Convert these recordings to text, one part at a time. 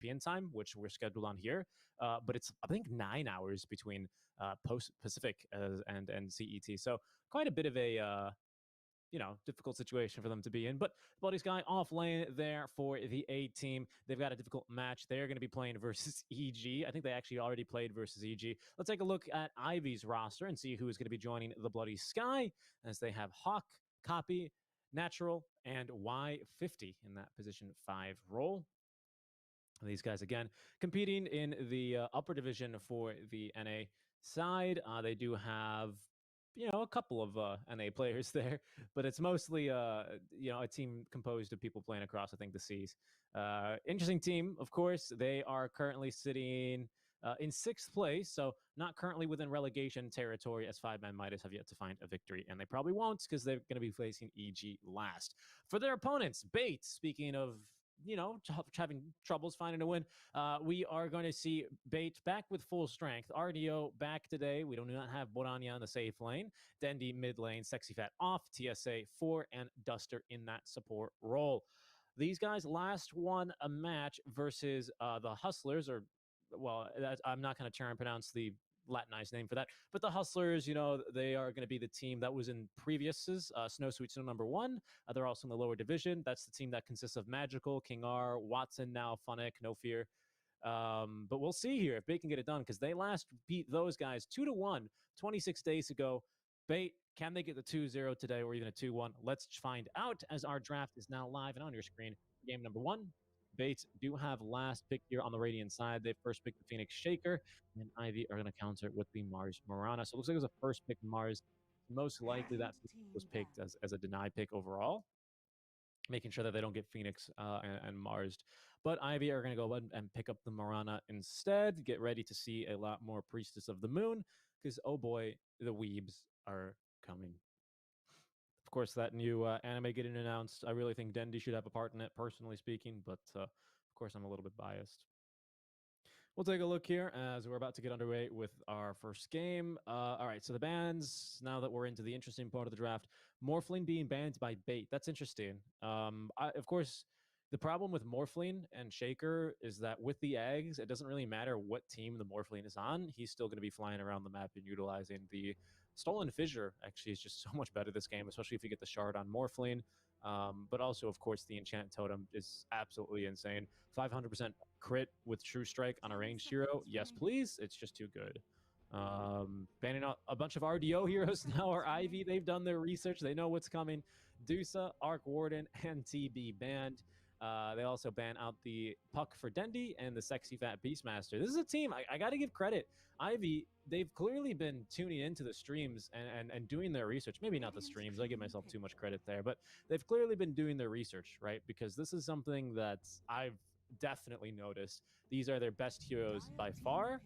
European time, which we're scheduled on here. But it's, I think, 9 hours between post Pacific and CET. So quite a bit of a difficult situation for them to be in. But Bloody Sky off lane there for the A team. They've got a difficult match. They're going to be playing versus EG. I think they actually already played versus EG. Let's take a look at Ivy's roster and see who is going to be joining the Bloody Sky, as they have Hawk, Copy, Natural, and Y50 in that position 5 role. These guys, again, competing in the upper division for the NA side. They do have a couple of NA players there, but it's mostly a team composed of people playing across, I think, the seas. Interesting team, of course. They are currently sitting in 6th place, so not currently within relegation territory, as 5-Man Midas have yet to find a victory, and they probably won't, because they're going to be facing EG last. For their opponents, Bait, speaking of having troubles finding a win, we are going to see Bait back with full strength. RDO back today. We do not have Boranya in the safe lane. Dendy mid lane. Sexy Fat off. TSA 4 and Duster in that support role. These guys last won a match versus the Hustlers, or, well, I'm not going to try and pronounce the Latinized name for that, but the Hustlers, they are going to be the team that was in previous's Snow Sweet Snow number 1. They're also in the lower division. That's the team that consists of Magical, King R, Watson, now Funnick, No Fear. But we'll see here if they can get it done, because they last beat those guys 2-1 26 days ago. Bait, can they get the 2-0 today, or even a 2-1? Let's find out, as our draft is now live and on your screen. Game number 1. Bait do have last pick here on the Radiant side. They first picked the Phoenix Shaker, and Ivy are going to counter with the Mars Morana. So it looks like it was a first pick Mars. Most likely that was picked as a deny pick overall, making sure that they don't get Phoenix and Mars. But Ivy are going to go ahead and pick up the Morana instead. Get ready to see a lot more Priestess of the Moon, because, oh boy, the weebs are coming. Of course, that new anime getting announced, I really think Dendy should have a part in it, personally speaking, but of course, I'm a little bit biased. We'll take a look here as we're about to get underway with our first game. All right, so the bans, now that we're into the interesting part of the draft, Morphling being banned by Bait. That's interesting. Of course, the problem with Morphling and Shaker is that with the eggs, it doesn't really matter what team the Morphling is on. He's still going to be flying around the map and utilizing the Stolen Fissure. Actually, is just so much better this game, especially if you get the shard on Morphling. But also, of course, the Enchant Totem is absolutely insane. 500% crit with True Strike on a ranged hero. Yes, please. It's just too good. Banning out a bunch of RDO heroes now are Ivy. They've done their research. They know what's coming. Dusa, Arc Warden, and TB banned. They also ban out the Puck for Dendy and the Sexy Fat Beastmaster. This is a team, I got to give credit. Ivy, they've clearly been tuning into the streams and doing their research. Maybe not the streams. I give myself too much credit there. But they've clearly been doing their research, right? Because this is something that I've definitely noticed. These are their best heroes by far.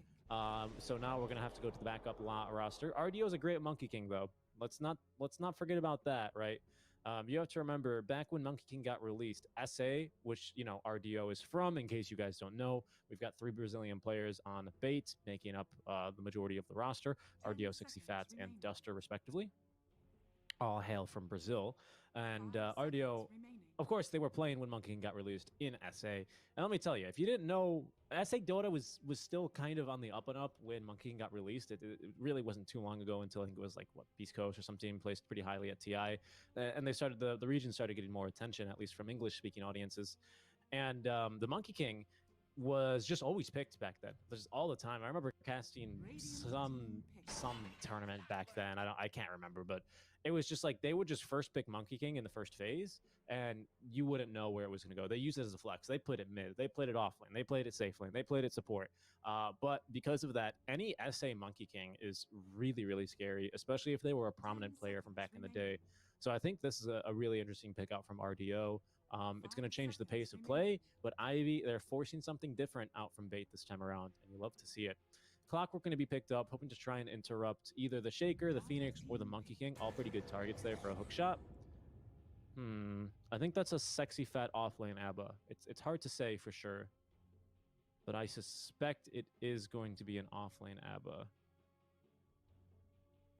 So now we're going to have to go to the backup roster. RDO is a great Monkey King, though. Let's not forget about that, right? You have to remember, back when Monkey King got released, SA, which, RDO is from, in case you guys don't know, we've got 3 Brazilian players on Bait, making up the majority of the roster, RDO, 60 Fats, and Duster, respectively. All hail from Brazil. And RDO, of course, they were playing when Monkey King got released in SA. And let me tell you, if you didn't know, SA Dota was still kind of on the up and up when Monkey King got released. It really wasn't too long ago until I think it was like, Beast Coast or some team placed pretty highly at TI. And they started, the region started getting more attention, at least from English-speaking audiences. And the Monkey King was just always picked back then, just all the time. I remember casting some tournament back then. I can't remember, but it was just like they would just first pick Monkey King in the first phase, and you wouldn't know where it was going to go. They used it as a flex. They played it mid. They played it off lane. They played it safe lane. They played it support. But because of that, any SA Monkey King is really, really scary, especially if they were a prominent player from back in the day. So I think this is a really interesting pick out from RDO. It's going to change the pace of play, but Ivy, they're forcing something different out from Bait this time around, and you love to see it. Clockwork going to be picked up, hoping to try and interrupt either the Shaker, the Phoenix, or the Monkey King. All pretty good targets there for a hook shot. I think that's a Sexy Fat offlane ABBA. It's hard to say for sure, but I suspect it is going to be an offlane ABBA.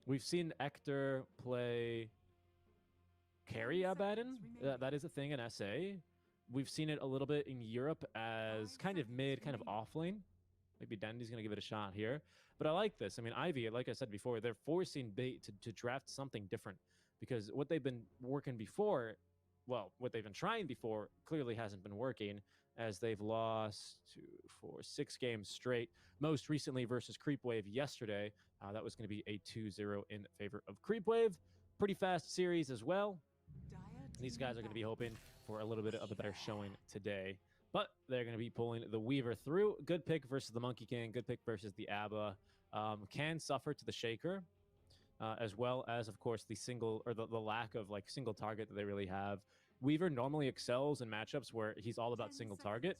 We've seen Ector play carry Abaddon. That is a thing in SA. We've seen it a little bit in Europe as kind of mid, kind of off lane. Maybe Dendy's going to give it a shot here. But I like this. I mean, Ivy, like I said before, they're forcing Bait to draft something different because what they've been working before, well, what they've been trying before clearly hasn't been working as they've lost 2, 4, 6 games straight. Most recently versus Creepwave yesterday. That was going to be a 2-0 in favor of Creepwave. Pretty fast series as well. These guys are going to be hoping for a little bit of a better showing today. But they're going to be pulling the Weaver through. Good pick versus the Monkey King. Good pick versus the Abba. Can suffer to the Shaker. As well as, of course, the single or the lack of like single target that they really have. Weaver normally excels in matchups where he's all about single target.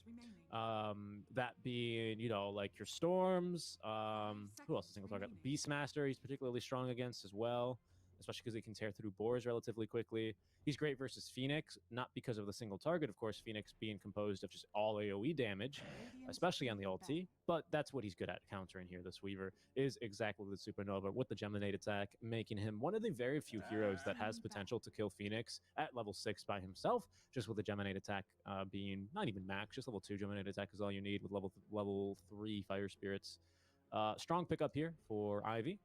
That being, you know, like your Storms. Who else is single target? Beastmaster, he's particularly strong against as well, especially because he can tear through boars relatively quickly. He's great versus Phoenix, not because of the single target, of course, Phoenix being composed of just all AoE damage, especially on the ulti, but that's what he's good at countering here. This Weaver is exactly the Supernova with the Geminate attack, making him one of the very few heroes that has potential to kill Phoenix at level 6 by himself, just with the Geminate attack being not even max, just level 2 Geminate attack is all you need with level 3 Fire Spirits. Strong pickup here for Ivy.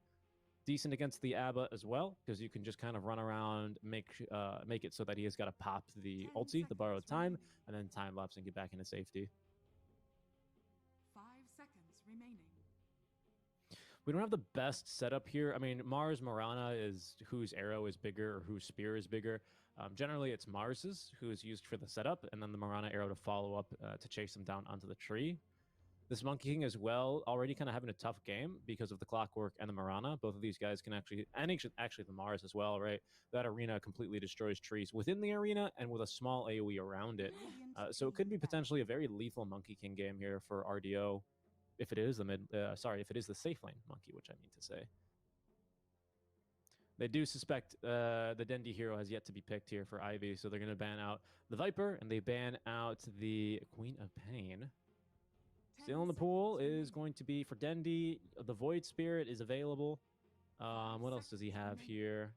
Decent against the Abba as well, because you can just kind of run around, make it so that he has got to pop the ulti, the borrowed time, and then time lapse and get back into safety. 5 seconds remaining. We don't have the best setup here. I mean, Mars Morana is whose arrow is bigger or whose spear is bigger. Generally, it's Mars's, who is used for the setup, and then the Morana arrow to follow up to chase him down onto the tree. This Monkey King as well, already kind of having a tough game because of the Clockwork and the Morana. Both of these guys can actually, and actually the Mars as well, right? That arena completely destroys trees within the arena and with a small AoE around it. So it could be potentially a very lethal Monkey King game here for RDO, if it is the if it is the safe lane Monkey, which I mean to say. They do suspect the Dendi hero has yet to be picked here for Ivy, so they're going to ban out the Viper, and they ban out the Queen of Pain. Still in the pool is going to be for Dendi. The Void Spirit is available. What else does he have here?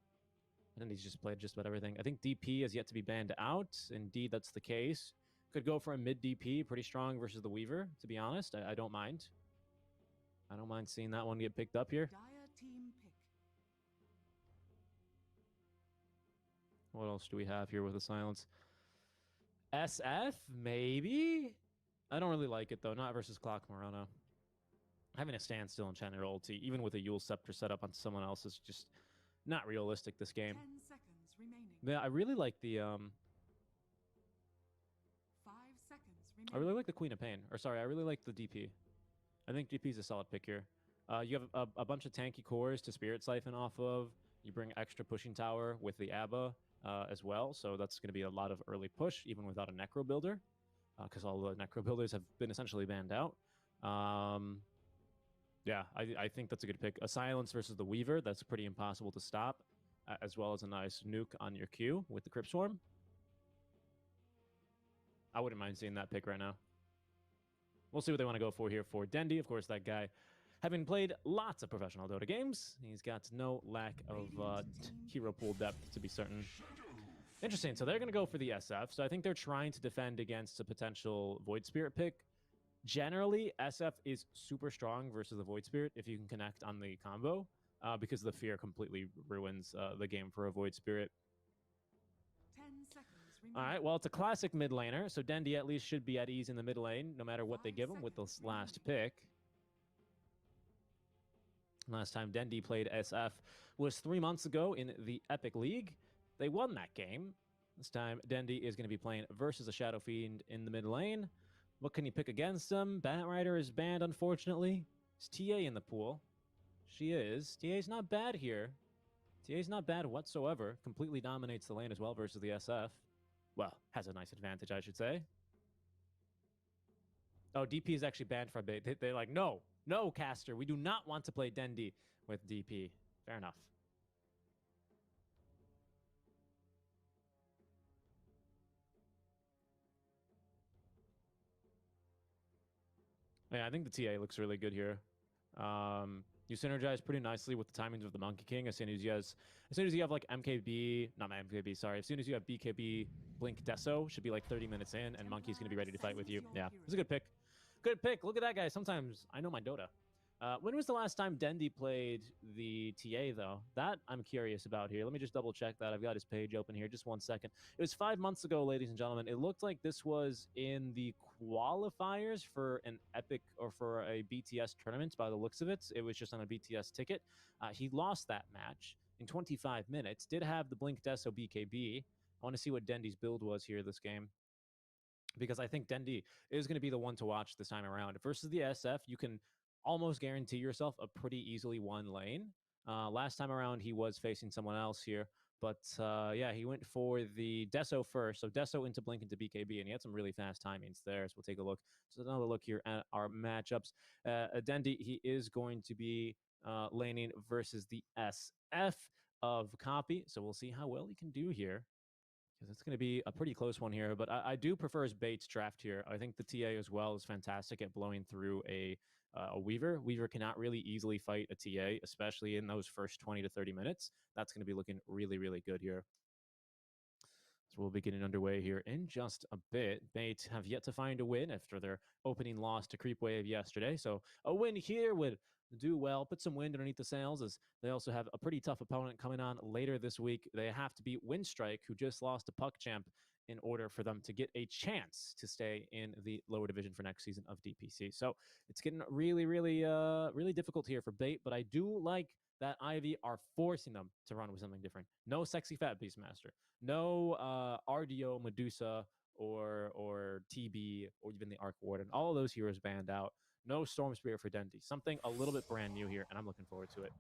Dendi's just played just about everything. I think DP has yet to be banned out. Indeed, that's the case. Could go for a mid DP. Pretty strong versus the Weaver, to be honest. I don't mind. I don't mind seeing that one get picked up here. What else do we have here with the silence? SF, maybe? I don't really like it, though. Not versus Clock Morana. Having a standstill in Chandler ulti, even with a Yule Scepter set up on someone else, is just not realistic this game. 10 seconds remaining. Yeah, I really like the 5 seconds remaining. I really like the Queen of Pain. Or sorry, I really like the DP. I think DP is a solid pick here. You have a bunch of tanky cores to Spirit Siphon off of. You bring extra pushing tower with the Abba as well, so that's going to be a lot of early push, even without a Necro Builder. Because all the Necro Builders have been essentially banned out. Yeah, I think that's a good pick. A Silence versus the Weaver, that's pretty impossible to stop, as well as a nice nuke on your Q with the Crypt Swarm. I wouldn't mind seeing that pick right now. We'll see what they want to go for here for Dendi. Of course, that guy, having played lots of professional Dota games, he's got no lack of hero pool depth, to be certain. Interesting. So they're going to go for the SF. So I think they're trying to defend against a potential Void Spirit pick. Generally, SF is super strong versus the Void Spirit if you can connect on the combo, because the fear completely ruins the game for a Void Spirit. 10 seconds. All right, well, it's a classic mid laner, so Dendi at least should be at ease in the mid lane, no matter what they give him with this last pick. Last time Dendi played SF was 3 months ago in the Epic League. They won that game. This time, Dendi is going to be playing versus a Shadow Fiend in the mid lane. What can you pick against them? Batrider is banned, unfortunately. Is TA in the pool? She is. TA's not bad here. TA's not bad whatsoever. Completely dominates the lane as well versus the SF. Well, has a nice advantage, I should say. Oh, DP is actually banned for a bit. They're like, no, caster. We do not want to play Dendi with DP. Fair enough. Yeah, I think the TA looks really good here. You synergize pretty nicely with the timings of the Monkey King as soon as you have like MKB, not my MKB, sorry. As soon as you have BKB Blink Deso, should be like 30 minutes in, and Monkey's gonna be ready to fight with you. Yeah, it's a good pick. Good pick. Look at that guy. Sometimes I know my Dota. When was the last time Dendi played the TA, though? That I'm curious about here. Let me just double check that. I've got his page open here. Just 1 second. It was 5 months ago, ladies and gentlemen. It looked like this was in the qualifiers for an Epic or for a BTS tournament by the looks of it. It was just on a BTS ticket. He lost that match in 25 minutes. Did have the Blink Deso BKB. I want to see what Dendi's build was here this game, because I think Dendi is going to be the one to watch this time around. Versus the SF, you can almost guarantee yourself a pretty easily won lane. Last time around, he was facing someone else here. But yeah, he went for the Deso first. So Deso into Blink into BKB, and he had some really fast timings there. So we'll take a look. So another look here at our matchups. Dendi, he is going to be laning versus the SF of Copy. So we'll see how well he can do here, because it's going to be a pretty close one here. But I do prefer his Bates draft here. I think the TA as well is fantastic at blowing through a Weaver. Weaver cannot really easily fight a TA, especially in those first 20 to 30 minutes. That's going to be looking really, really good here. So we'll be getting underway here in just a bit. Bait have yet to find a win after their opening loss to Creepwave yesterday. So a win here would do well, put some wind underneath the sails, as they also have a pretty tough opponent coming on later this week. They have to beat Windstrike, who just lost to Puck Champ, in order for them to get a chance to stay in the lower division for next season of DPC. So it's getting really, really, really difficult here for Bait, but I do like that Ivy are forcing them to run with something different. No sexy fat Beastmaster, no RDO Medusa or TB or even the Arc Warden. All of those heroes banned out. No Storm Spirit for Dendi. Something a little bit brand new here, and I'm looking forward to it.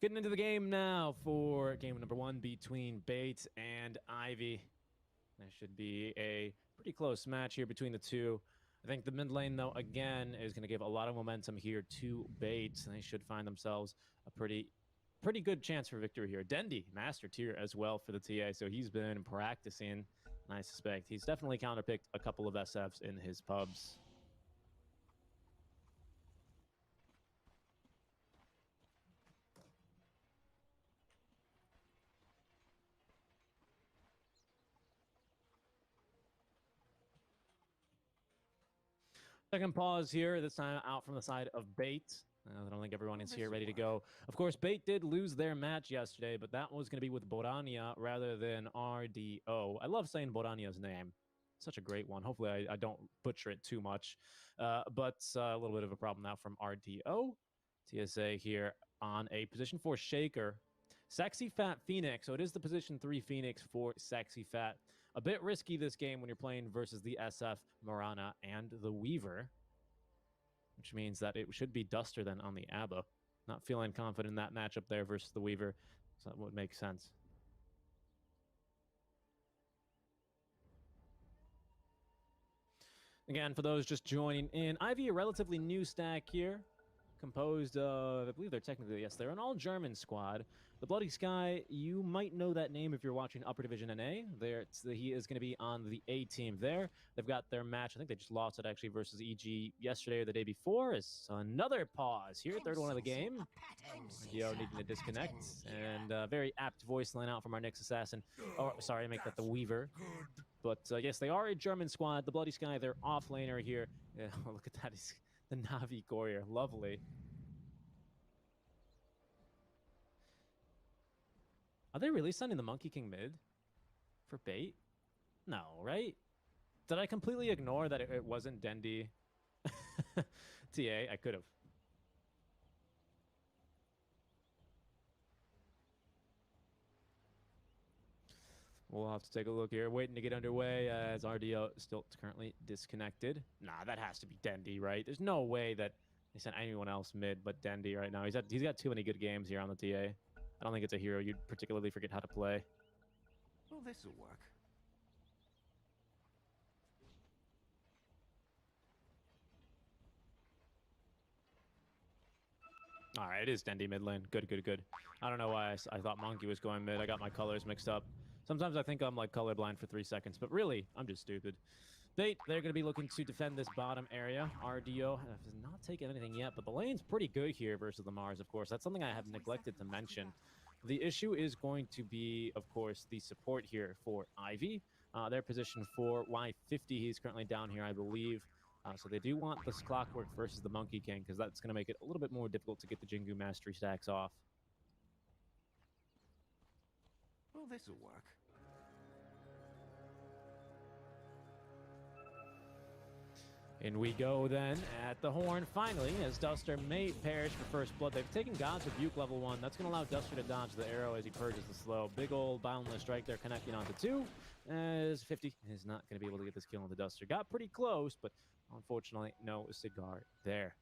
Getting into the game now for game number 1 between Bates and Ivy. There should be a pretty close match here between the two. I think the mid lane, though, again, is going to give a lot of momentum here to Bates, and they should find themselves a pretty good chance for victory here. Dendi, master tier as well for the TA, so he's been practicing, and I suspect he's definitely counterpicked a couple of SFs in his pubs. Second pause here, this time out from the side of Bait. I don't think everyone is here ready to go. Of course, Bait did lose their match yesterday, but that was going to be with Borania rather than RDO. I love saying Borania's name. Such a great one. Hopefully, I don't butcher it too much. But a little bit of a problem now from RDO. TSA here on a position 4 Shaker. Sexy Fat Phoenix. So it is the position 3 Phoenix for Sexy Fat. A bit risky this game when you're playing versus the SF, Marana, and the Weaver, which means that it should be Duster then on the ABBA. Not feeling confident in that matchup there versus the Weaver, so that would make sense. Again, for those just joining in, Ivy, a relatively new stack here, composed of, I believe they're technically, yes, they're an all-German squad. The Bloody Sky, you might know that name if you're watching Upper Division NA. He is going to be on the A team there. They've got their match. I think they just lost it actually versus EG yesterday or the day before. It's another pause here, third one of the game. Yo needing to disconnect, and very apt voice line out from our Nyx Assassin. Oh, sorry, I make that the Weaver. But yes, they are a German squad. The Bloody Sky, their off laner here. Yeah, look at that. He's the Navi Courier. Lovely. Are they really sending the Monkey King mid for Bait? No, right? Did I completely ignore that it wasn't Dendi? TA, I could have. We'll have to take a look here. Waiting to get underway as RDO still currently disconnected. Nah, that has to be Dendi, right? There's no way that they sent anyone else mid but Dendi right now. He's got too many good games here on the TA. I don't think it's a hero you'd particularly forget how to play. Well, this'll work. All right, it is Dendi mid lane. Good, good, good. I don't know why I thought Monkey was going mid. I got my colors mixed up. Sometimes I think I'm like colorblind for 3 seconds, but really, I'm just stupid. They're going to be looking to defend this bottom area. RDO has not taken anything yet, but the lane's pretty good here versus the Mars, of course. That's something I have neglected to mention. The issue is going to be, of course, the support here for Ivy. Their position for Y50, he's currently down here, I believe. So they do want this Clockwork versus the Monkey King, because that's going to make it a little bit more difficult to get the Jingu Mastery stacks off. Well, this'll work. In we go then at the horn finally, as Duster may perish for first blood. They've taken God's Rebuke level 1. That's going to allow Duster to dodge the arrow as he purges the slow. Big old boundless strike there connecting onto 2. As 50 is not going to be able to get this kill on the Duster. Got pretty close, but unfortunately no cigar there.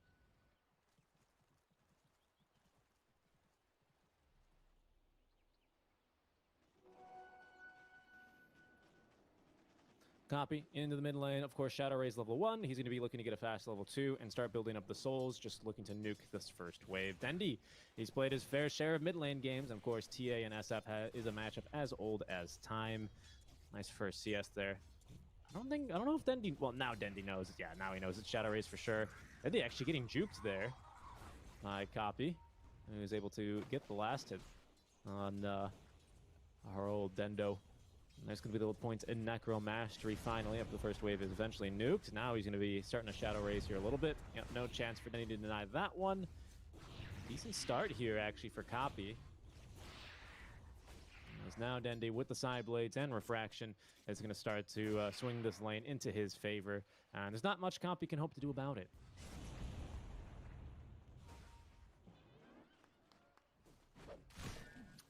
Copy into the mid lane. Of course, Shadow Rays level 1. He's going to be looking to get a fast level 2 and start building up the souls, just looking to nuke this first wave. Dendi, he's played his fair share of mid lane games. And of course, TA and SF is a matchup as old as time. Nice first CS there. I don't know if Dendi, well, now Dendi knows. Yeah, now he knows it's Shadow Rays for sure. Dendi actually getting juked there by Copy. He was able to get the last hit on our old Dendo. And there's going to be the little points in Necro Mastery finally after the first wave is eventually nuked. Now he's going to be starting to Shadow Rays here a little bit. Yep, no chance for Denny to deny that one. Decent start here actually for Copy. As now Dendi with the side blades and refraction is going to start to swing this lane into his favor. And there's not much Copy can hope to do about it.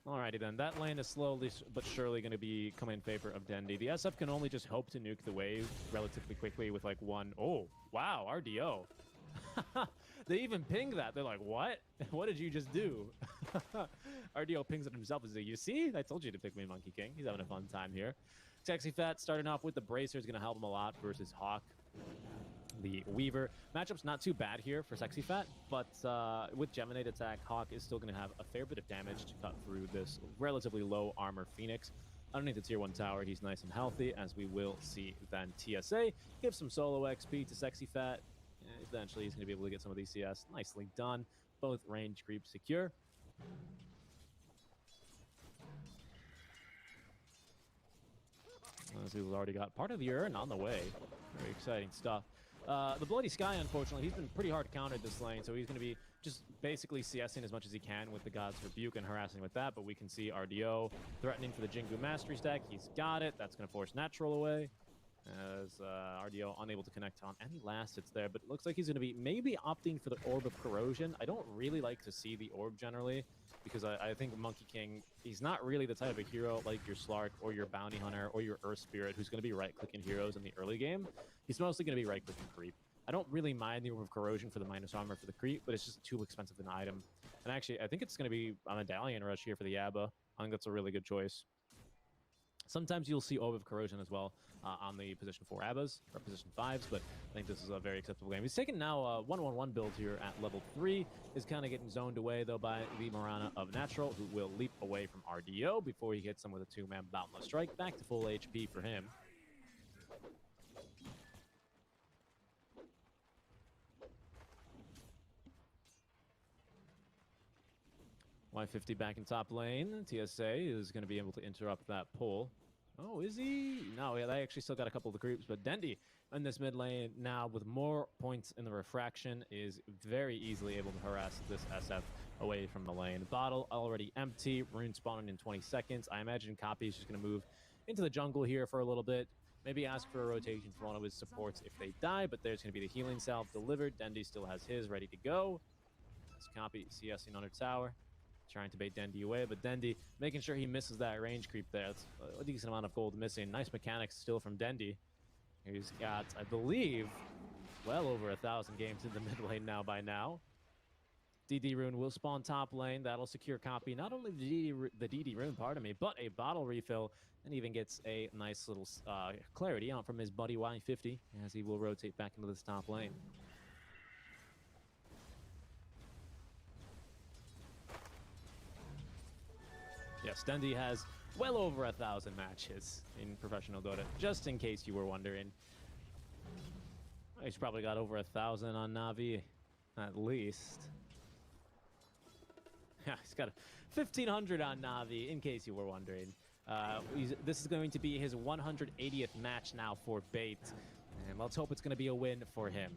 Alrighty then, that lane is slowly but surely going to be coming in favor of Dendi. The SF can only just hope to nuke the wave relatively quickly with like one. Oh, wow, RDO. They even ping that. They're like, what? What did you just do? RDO pings it himself and says, you see? I told you to pick me, Monkey King. He's having a fun time here. Sexy Fat starting off with the Bracer is going to help him a lot versus Hawk. The Weaver. Matchup's not too bad here for Sexy Fat, but with Geminate attack, Hawk is still going to have a fair bit of damage to cut through this relatively low armor Phoenix. Underneath the tier 1 tower, he's nice and healthy, as we will see then. TSA gives some solo XP to Sexy Fat. Eventually, he's going to be able to get some of these CS. Nicely done. Both range creeps secure. As he's already got part of the urn on the way. Very exciting stuff. The Bloody Sky, unfortunately, he's been pretty hard countered this lane, so he's going to be just basically CSing as much as he can with the God's Rebuke and harassing with that, but we can see RDO threatening for the Jingu Mastery stack. He's got it. That's going to force Natural away, as RDO unable to connect on any last hits there, but it looks like he's going to be maybe opting for the Orb of Corrosion. I don't really like to see the Orb generally, because I think Monkey King, he's not really the type of hero like your Slark or your Bounty Hunter or your Earth Spirit who's going to be right-clicking heroes in the early game. He's mostly going to be right-clicking creep. I don't really mind the Orb of Corrosion for the minus armor for the creep, but it's just too expensive an item. And actually, I think it's going to be a Medallion Rush here for the Yabba. I think that's a really good choice. Sometimes you'll see Orb of Corrosion as well on the position 4 Abbas, or position 5s, but I think this is a very acceptable game. He's taking now a 1-1-1 build here at level 3. Is kind of getting zoned away, though, by the Mirana of Natural, who will leap away from RDO before he hits him with a 2-man Boundless Strike. Back to full HP for him. Y50 back in top lane. TSA is going to be able to interrupt that pull. Oh, is he? No, yeah, they actually still got a couple of the creeps, but Dendi in this mid lane now with more points in the refraction is very easily able to harass this SF away from the lane. Bottle already empty. Rune spawning in 20 seconds. I imagine Copy is just going to move into the jungle here for a little bit. Maybe ask for a rotation for one of his supports if they die, but there's going to be the healing salve delivered. Dendi still has his ready to go. Let's Copy CSing under tower. Trying to bait Dendi away, but Dendi making sure he misses that range creep there. That's a decent amount of gold missing. Nice mechanics still from Dendi. He's got, I believe, well over 1,000 games in the mid lane now by now. DD Rune will spawn top lane. That'll secure Copy not only the DD Rune, pardon me, but a bottle refill, and even gets a nice little clarity out from his buddy Y50 as he will rotate back into this top lane. Yes, Dendi has well over 1,000 matches in professional Dota, just in case you were wondering. He's probably got over 1,000 on Navi, at least. Yeah, he's got 1,500 on Navi, in case you were wondering. This is going to be his 180th match now for Bait, and let's hope it's going to be a win for him.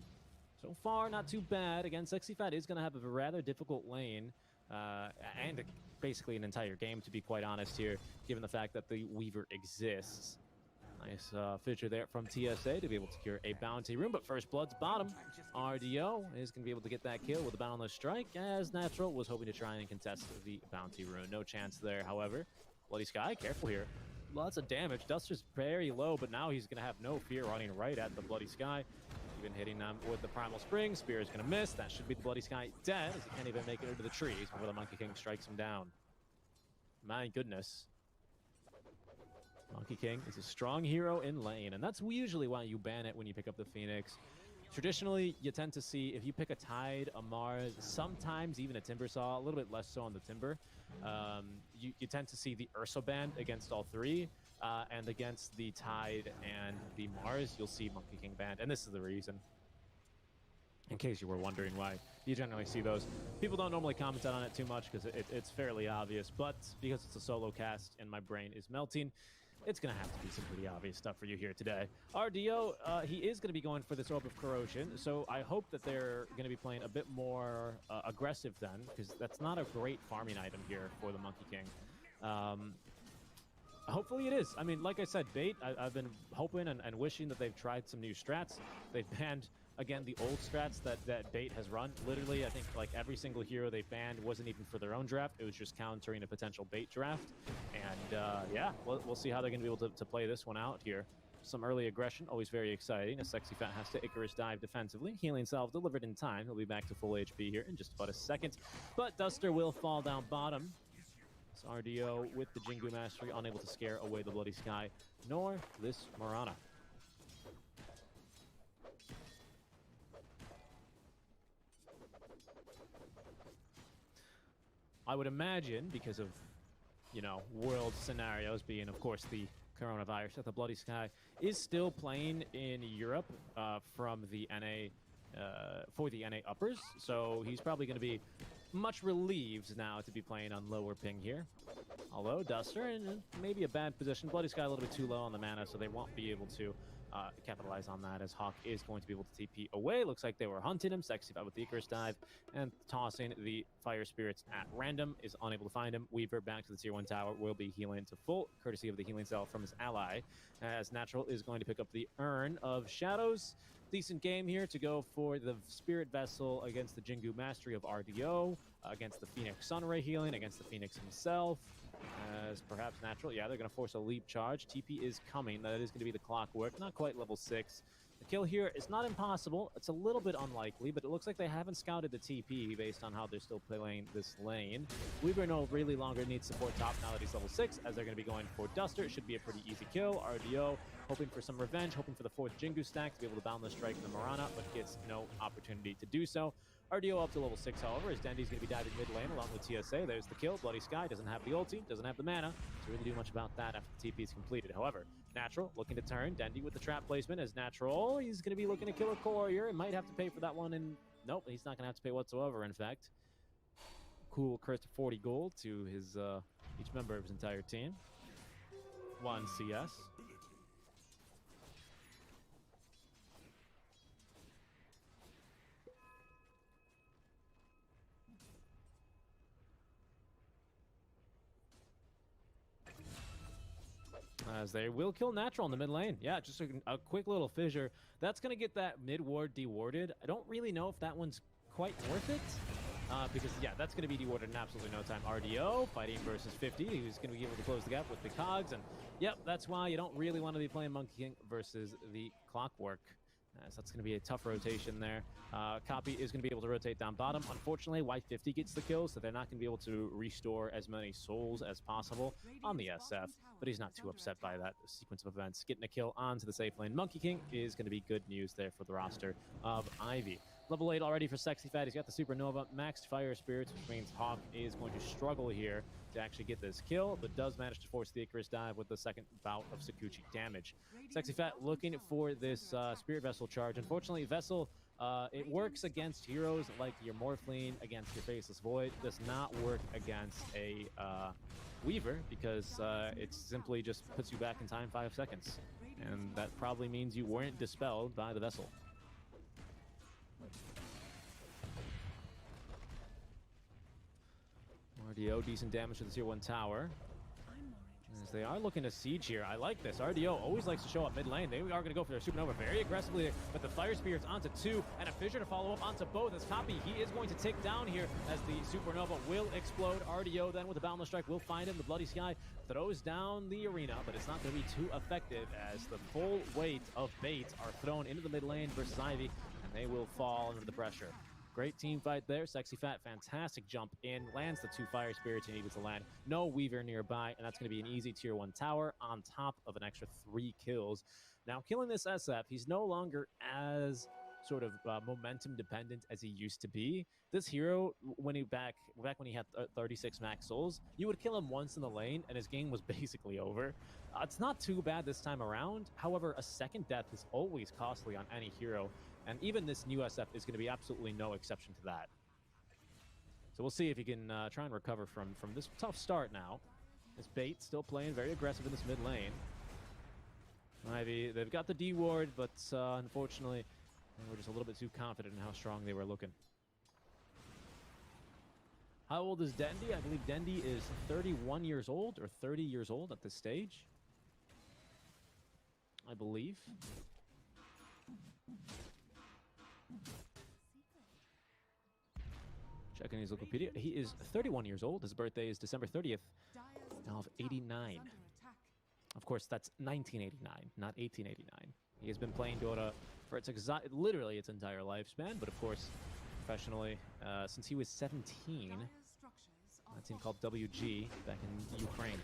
So far, not too bad. Again, Sexy Fat is going to have a rather difficult lane, and basically an entire game, to be quite honest here, given the fact that the Weaver exists. Nice feature there from TSA to be able to secure a bounty rune, but First Blood's bottom. RDO is going to be able to get that kill with a boundless strike, as Natural was hoping to try and contest the bounty rune. No chance there, however. Bloody Sky, careful here. Lots of damage. Duster's very low, but now he's going to have no fear running right at the Bloody Sky. Even hitting them with the Primal Spring. Spear is going to miss. That should be the Bloody Sky dead, as he can't even make it into the trees before the Monkey King strikes him down. My goodness. Monkey King is a strong hero in lane, and that's usually why you ban it when you pick up the Phoenix. Traditionally, you tend to see, if you pick a Tide, a Mars, sometimes even a Timbersaw, a little bit less so on the Timber, you tend to see the Ursa banned against all three, and against the Tide and the Mars, you'll see Monkey King banned, and this is the reason. In case you were wondering why you generally see those. People don't normally comment on it too much because it's fairly obvious, but because it's a solo cast and my brain is melting, it's going to have to be some pretty obvious stuff for you here today. RDO, he is going to be going for this Orb of Corrosion, so I hope that they're going to be playing a bit more aggressive then, because that's not a great farming item here for the Monkey King. Hopefully it is. I mean, like I said, Bait, I've been hoping and wishing that they've tried some new strats. They've banned, again, the old strats that Bait has run. Literally, I think like every single hero they banned wasn't even for their own draft. It was just countering a potential Bait draft. And yeah, we'll see how they're going to be able to play this one out here. Some early aggression, always very exciting. A Sexy Fat has to Icarus dive defensively. Healing Salve delivered in time. He'll be back to full HP here in just about a second. But Duster will fall down bottom. So RDO with the Jingu Mastery, unable to scare away the Bloody Sky, nor this Mirana. I would imagine, because of, you know, world scenarios being, of course, the coronavirus, that the Bloody Sky is still playing in Europe from the NA, for the NA uppers. So he's probably going to be much relieved now to be playing on lower ping here. Although Duster in maybe a bad position. Bloody Sky a little bit too low on the mana, so they won't be able to capitalize on that, as Hawk is going to be able to TP away. Looks like they were hunting him. Sexy Fat with the Icarus dive and tossing the Fire Spirits at random. Is unable to find him. Weaver back to the tier 1 tower. Will be healing to full, courtesy of the healing cell from his ally, as Natural is going to pick up the Urn of Shadows. Decent game here to go for the Spirit Vessel against the Jingu Mastery of RDO, against the Phoenix Sunray healing, against the Phoenix himself. As perhaps Natural, yeah, they're going to force a leap charge. TP is coming. That is going to be the Clockwork. Not quite level 6. The kill here is not impossible. It's a little bit unlikely, but it looks like they haven't scouted the TP based on how they're still playing this lane. Weaver no really longer needs support top now that he's level 6, as they're going to be going for Duster. It should be a pretty easy kill. RDO hoping for some revenge, hoping for the 4th Jingu stack to be able to boundless strike the Mirana, but gets no opportunity to do so. RDO up to level 6, however, as Dendi's going to be diving mid lane along with TSA. There's the kill. Bloody Sky doesn't have the ulti, doesn't have the mana to really do much about that after the TP is completed. However, Natural looking to turn. Dendi with the trap placement as Natural. He's going to be looking to kill a courier. He might have to pay for that one, and nope, he's not going to have to pay whatsoever, in fact. Cool crit 40 gold to his each member of his entire team. 1 CS. As they will kill Natural in the mid lane. Yeah, just a quick little fissure. That's going to get that mid ward dewarded. I don't really know if that one's quite worth it. Because, yeah, that's going to be dewarded in absolutely no time. RDO fighting versus 50. He's going to be able to close the gap with the cogs. And, yep, that's why you don't really want to be playing Monkey King versus the Clockwork. So that's going to be a tough rotation there. Copy is going to be able to rotate down bottom. Unfortunately, White 50 gets the kill, so they're not going to be able to restore as many souls as possible on the SF. But he's not too upset by that sequence of events. Getting a kill onto the safe lane Monkey King is going to be good news there for the roster of Ivy. Level 8 already for Sexy Fat. He's got the Supernova, maxed Fire Spirits, which means Hawk is going to struggle here to actually get this kill, but does manage to force the Icarus dive with the second bout of Sakuchi damage. Sexy Fat looking for this Spirit Vessel charge. Unfortunately, Vessel, it works against heroes like your Morphling, against your Faceless Void. Does not work against a Weaver because it simply just puts you back in time 5 seconds. And that probably means you weren't dispelled by the Vessel. RDO, decent damage to the tier 1 tower. As they are looking to siege here. I like this. RDO always likes to show up mid lane. They are going to go for their Supernova very aggressively, but the Fire Spirits onto 2 and a Fissure to follow up onto both. As Copy, he is going to tick down here as the Supernova will explode. RDO then with the Boundless Strike will find him. The Bloody Sky throws down the arena, but it's not going to be too effective as the full weight of bait are thrown into the mid lane versus Ivy, and they will fall under the pressure. Great team fight there. Sexy Fat, fantastic jump in. Lands the 2 Fire Spirits he needed to land. No Weaver nearby, and that's going to be an easy tier 1 tower on top of an extra 3 kills. Now, killing this SF, he's no longer as sort of momentum dependent as he used to be. This hero, when he back when he had 36 max souls, you would kill him once in the lane, and his game was basically over. It's not too bad this time around. However, a second death is always costly on any hero. And even this new SF is going to be absolutely no exception to that. So we'll see if he can try and recover from this tough start now. This bait still playing very aggressive in this mid lane. Ivy, they've got the D ward, but unfortunately, they were just a little bit too confident in how strong they were looking. How old is Dendi? I believe Dendi is 31 years old or 30 years old at this stage. I believe. Checking his Wikipedia. He is 31 years old. His birthday is December 30th, now of 89. Of course, that's 1989, not 1889. He has been playing Dota for literally its entire lifespan, but of course, professionally, since he was 17, a team called WG back in Ukraine.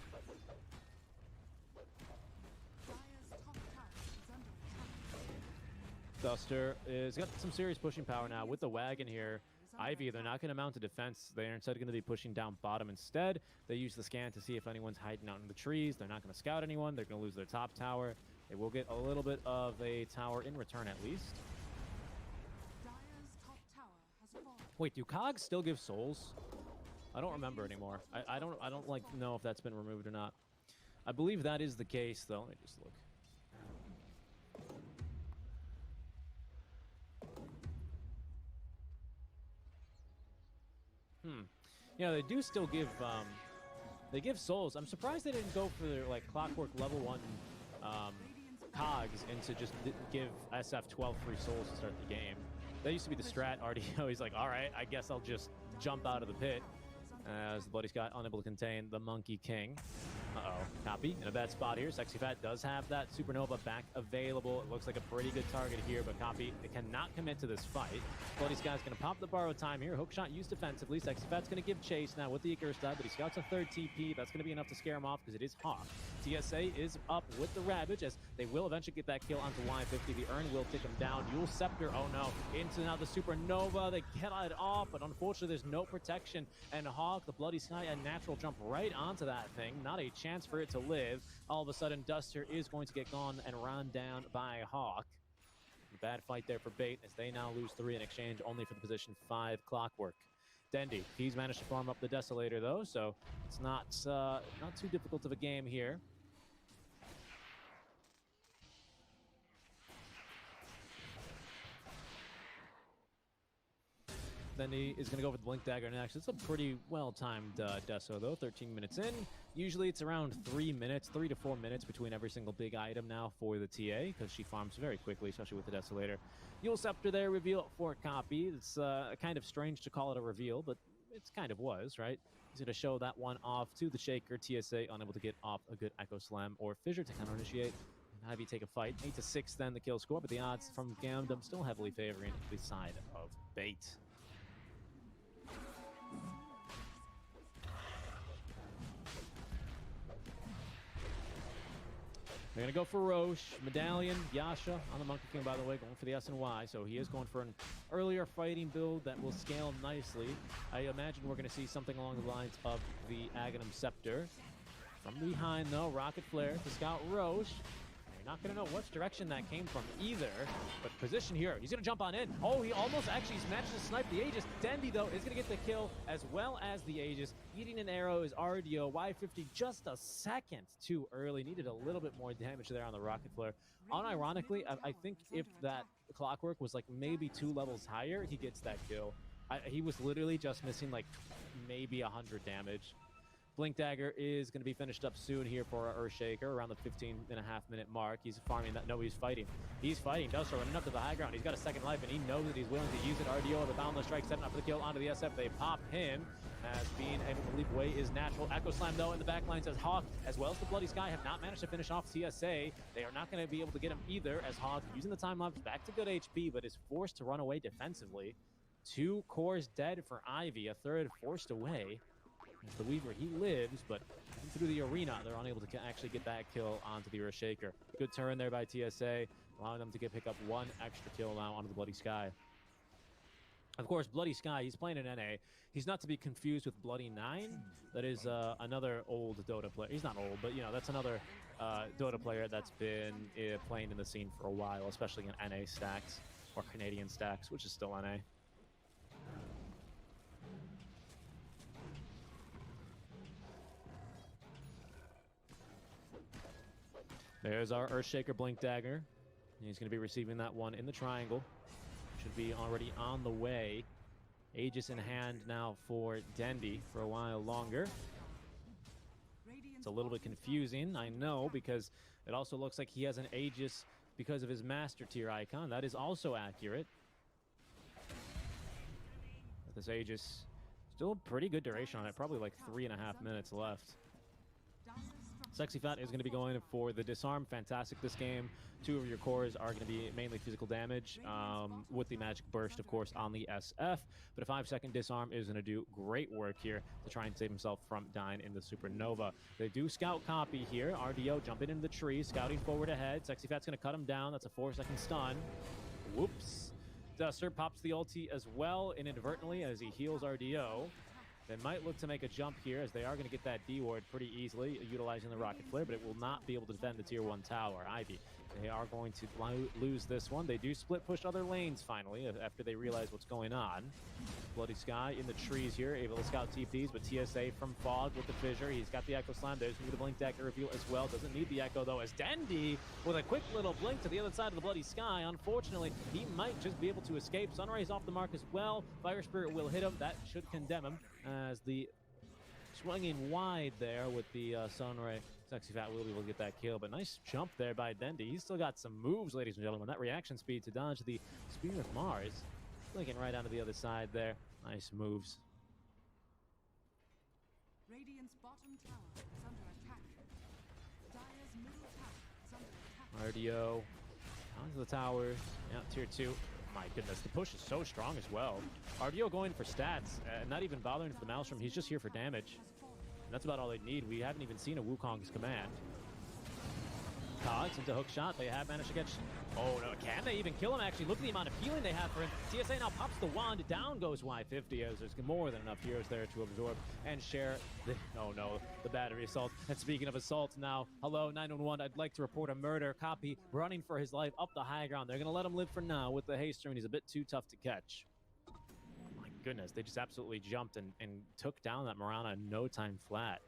Duster has got some serious pushing power now with the wagon here. Ivy, they're not going to mount a defense. They're instead going to be pushing down bottom instead. They use the scan to see if anyone's hiding out in the trees. They're not going to scout anyone. They're going to lose their top tower. They will get a little bit of a tower in return at least. Wait, do cogs still give souls? I don't remember anymore. I don't like know if that's been removed or not. I believe that is the case though. Let me just look. Yeah, they do still give, they give souls. I'm surprised they didn't go for their, like, Clockwork level 1 cogs and to just give SF 12 free souls to start the game. That used to be the strat. RDO, he's like, all right, I guess I'll just jump out of the pit. As the Bloody Sky unable to contain the Monkey King. Uh-oh. Copy. In a bad spot here. Sexy Fat does have that Supernova back available. It looks like a pretty good target here, but Copy cannot commit to this fight. Bloody Sky's going to pop the borrow time here. Hookshot used defensively. Sexy Fat's going to give chase now with the Icarus dive, but he scouts a third TP. That's going to be enough to scare him off because it is Hawk. TSA is up with the Ravage as they will eventually get that kill onto Y50. The Urn will take him down. Yule Scepter, oh no, into now the Supernova. They get it off, but unfortunately there's no protection. And Hawk, the Bloody Sky, a natural jump right onto that thing. Not a chance for it to live. All of a sudden, Duster is going to get gone and run down by Hawk. Bad fight there for Bait as they now lose 3 in exchange only for the position 5 Clockwork. Dendi, he's managed to farm up the Desolator though, so it's not too difficult of a game here. Then he is going to go for the Blink Dagger next. It's a pretty well-timed Deso, though. 13 minutes in. Usually it's around 3 minutes, 3 to 4 minutes between every single big item now for the TA, because she farms very quickly, especially with the Desolator. Yule Scepter there, reveal for Copy. It's kind of strange to call it a reveal, but it kind of was, right? He's going to show that one off to the Shaker. TSA unable to get off a good Echo Slam or Fissure to counter-initiate. Ivy take a fight. 8-6 then the kill score, but the odds from Gamdom still heavily favoring the side of Bait. They're going to go for Roche, Medallion, Yasha on the Monkey King, by the way, going for the S and Y. So he is going for an earlier fighting build that will scale nicely. I imagine we're going to see something along the lines of the Aghanim Scepter. From behind, though, Rocket Flare to scout Roche. You're not going to know which direction that came from either. But position here. He's going to jump on in. Oh, he almost actually managed to snipe the Aegis. Dendy, though, is going to get the kill as well as the Aegis. Eating an arrow is RDO. Y50 just a second too early. Needed a little bit more damage there on the Rocket Flare. Unironically, I think if that clockwork was like maybe 2 levels higher, he gets that kill. He was literally just missing like maybe 100 damage. Blink Dagger is going to be finished up soon here for our Earthshaker around the 15.5-minute mark. He's farming that. No, he's fighting. He's fighting. Duster running up to the high ground. He's got a second life, and he knows that he's willing to use it. RDO, the Boundless Strike, setting up for the kill onto the SF. They pop him as being able to leap away is natural. Echo Slam, though, in the back line says Hawk, as well as the Bloody Sky, have not managed to finish off TSA. They are not going to be able to get him either, as Hawk, using the time lapse, back to good HP, but is forced to run away defensively. 2 cores dead for Ivy, a third forced away. As the Weaver, he lives, but through the arena, they're unable to actually get that kill onto the Earthshaker. Good turn there by TSA, allowing them to pick up 1 extra kill now onto the Bloody Sky. Of course, Bloody Sky, he's playing an NA. He's not to be confused with Bloody 9. That is another old Dota player. He's not old, but, you know, that's another Dota player that's been playing in the scene for a while, especially in NA stacks, or Canadian stacks, which is still NA. There's our Earthshaker Blink Dagger. He's going to be receiving that one in the triangle. Should be already on the way. Aegis in hand now for Dendy for a while longer. It's a little bit confusing, I know, because it also looks like he has an Aegis because of his Master Tier icon. That is also accurate. But this Aegis, still a pretty good duration on it. Probably like 3.5 minutes left. Sexy Fat is going to be going for the disarm. Fantastic this game. 2 of your cores are going to be mainly physical damage with the magic burst, of course, on the SF. But a 5-second disarm is going to do great work here to try and save himself from dying in the Supernova. They do scout copy here. RDO jumping into the tree, scouting forward ahead. Sexy Fat's going to cut him down. That's a 4-second stun. Whoops. Duster pops the ulti as well inadvertently as he heals RDO. They might look to make a jump here, as they are going to get that D ward pretty easily, utilizing the Rocket Flare, but it will not be able to defend the Tier 1 tower. Ivy, they are going to lose this one. They do split push other lanes, finally, after they realize what's going on. Bloody Sky in the trees here, able to scout TPs, but TSA from Fog with the fissure. He's got the Echo Slam. There's going to be the Blink Dagger reveal as well. Doesn't need the Echo, though, as Dendy, with a quick little blink to the other side of the Bloody Sky. Unfortunately, he might just be able to escape. Sunrise off the mark as well. Fire Spirit will hit him. That should condemn him, as the swinging wide there with the Sunray. Sexy Fat will be able to get that kill, but nice jump there by Dendy. He's still got some moves, ladies and gentlemen. That reaction speed to dodge the Spear of Mars. Linking right onto the other side there. Nice moves. Radiant's bottom tower is under attack. Dire's middle tower is under attack. RDO onto the tower. Yeah, Tier 2. My goodness, the push is so strong as well. RDO going for stats, not even bothering for the Maelstrom. He's just here for damage. And that's about all they need. We haven't even seen a Wukong's command. Cogs into hook shot. They have managed to catch. Oh no, can they even kill him? Actually, look at the amount of healing they have for him. TSA now pops the wand. Down goes Y50, as there's more than enough heroes there to absorb and share the, oh no, the battery assault. And speaking of assaults now, hello 911, I'd like to report a murder. Copy, running for his life up the high ground. They're gonna let him live for now with the haste rune. He's a bit too tough to catch. My goodness, they just absolutely jumped and took down that Mirana in no time flat.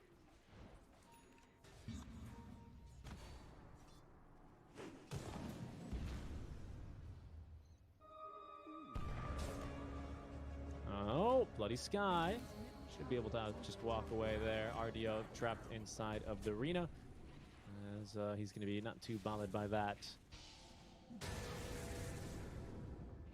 Oh, Bloody Sky. Should be able to just walk away there. RDO trapped inside of the arena, as he's going to be not too bothered by that.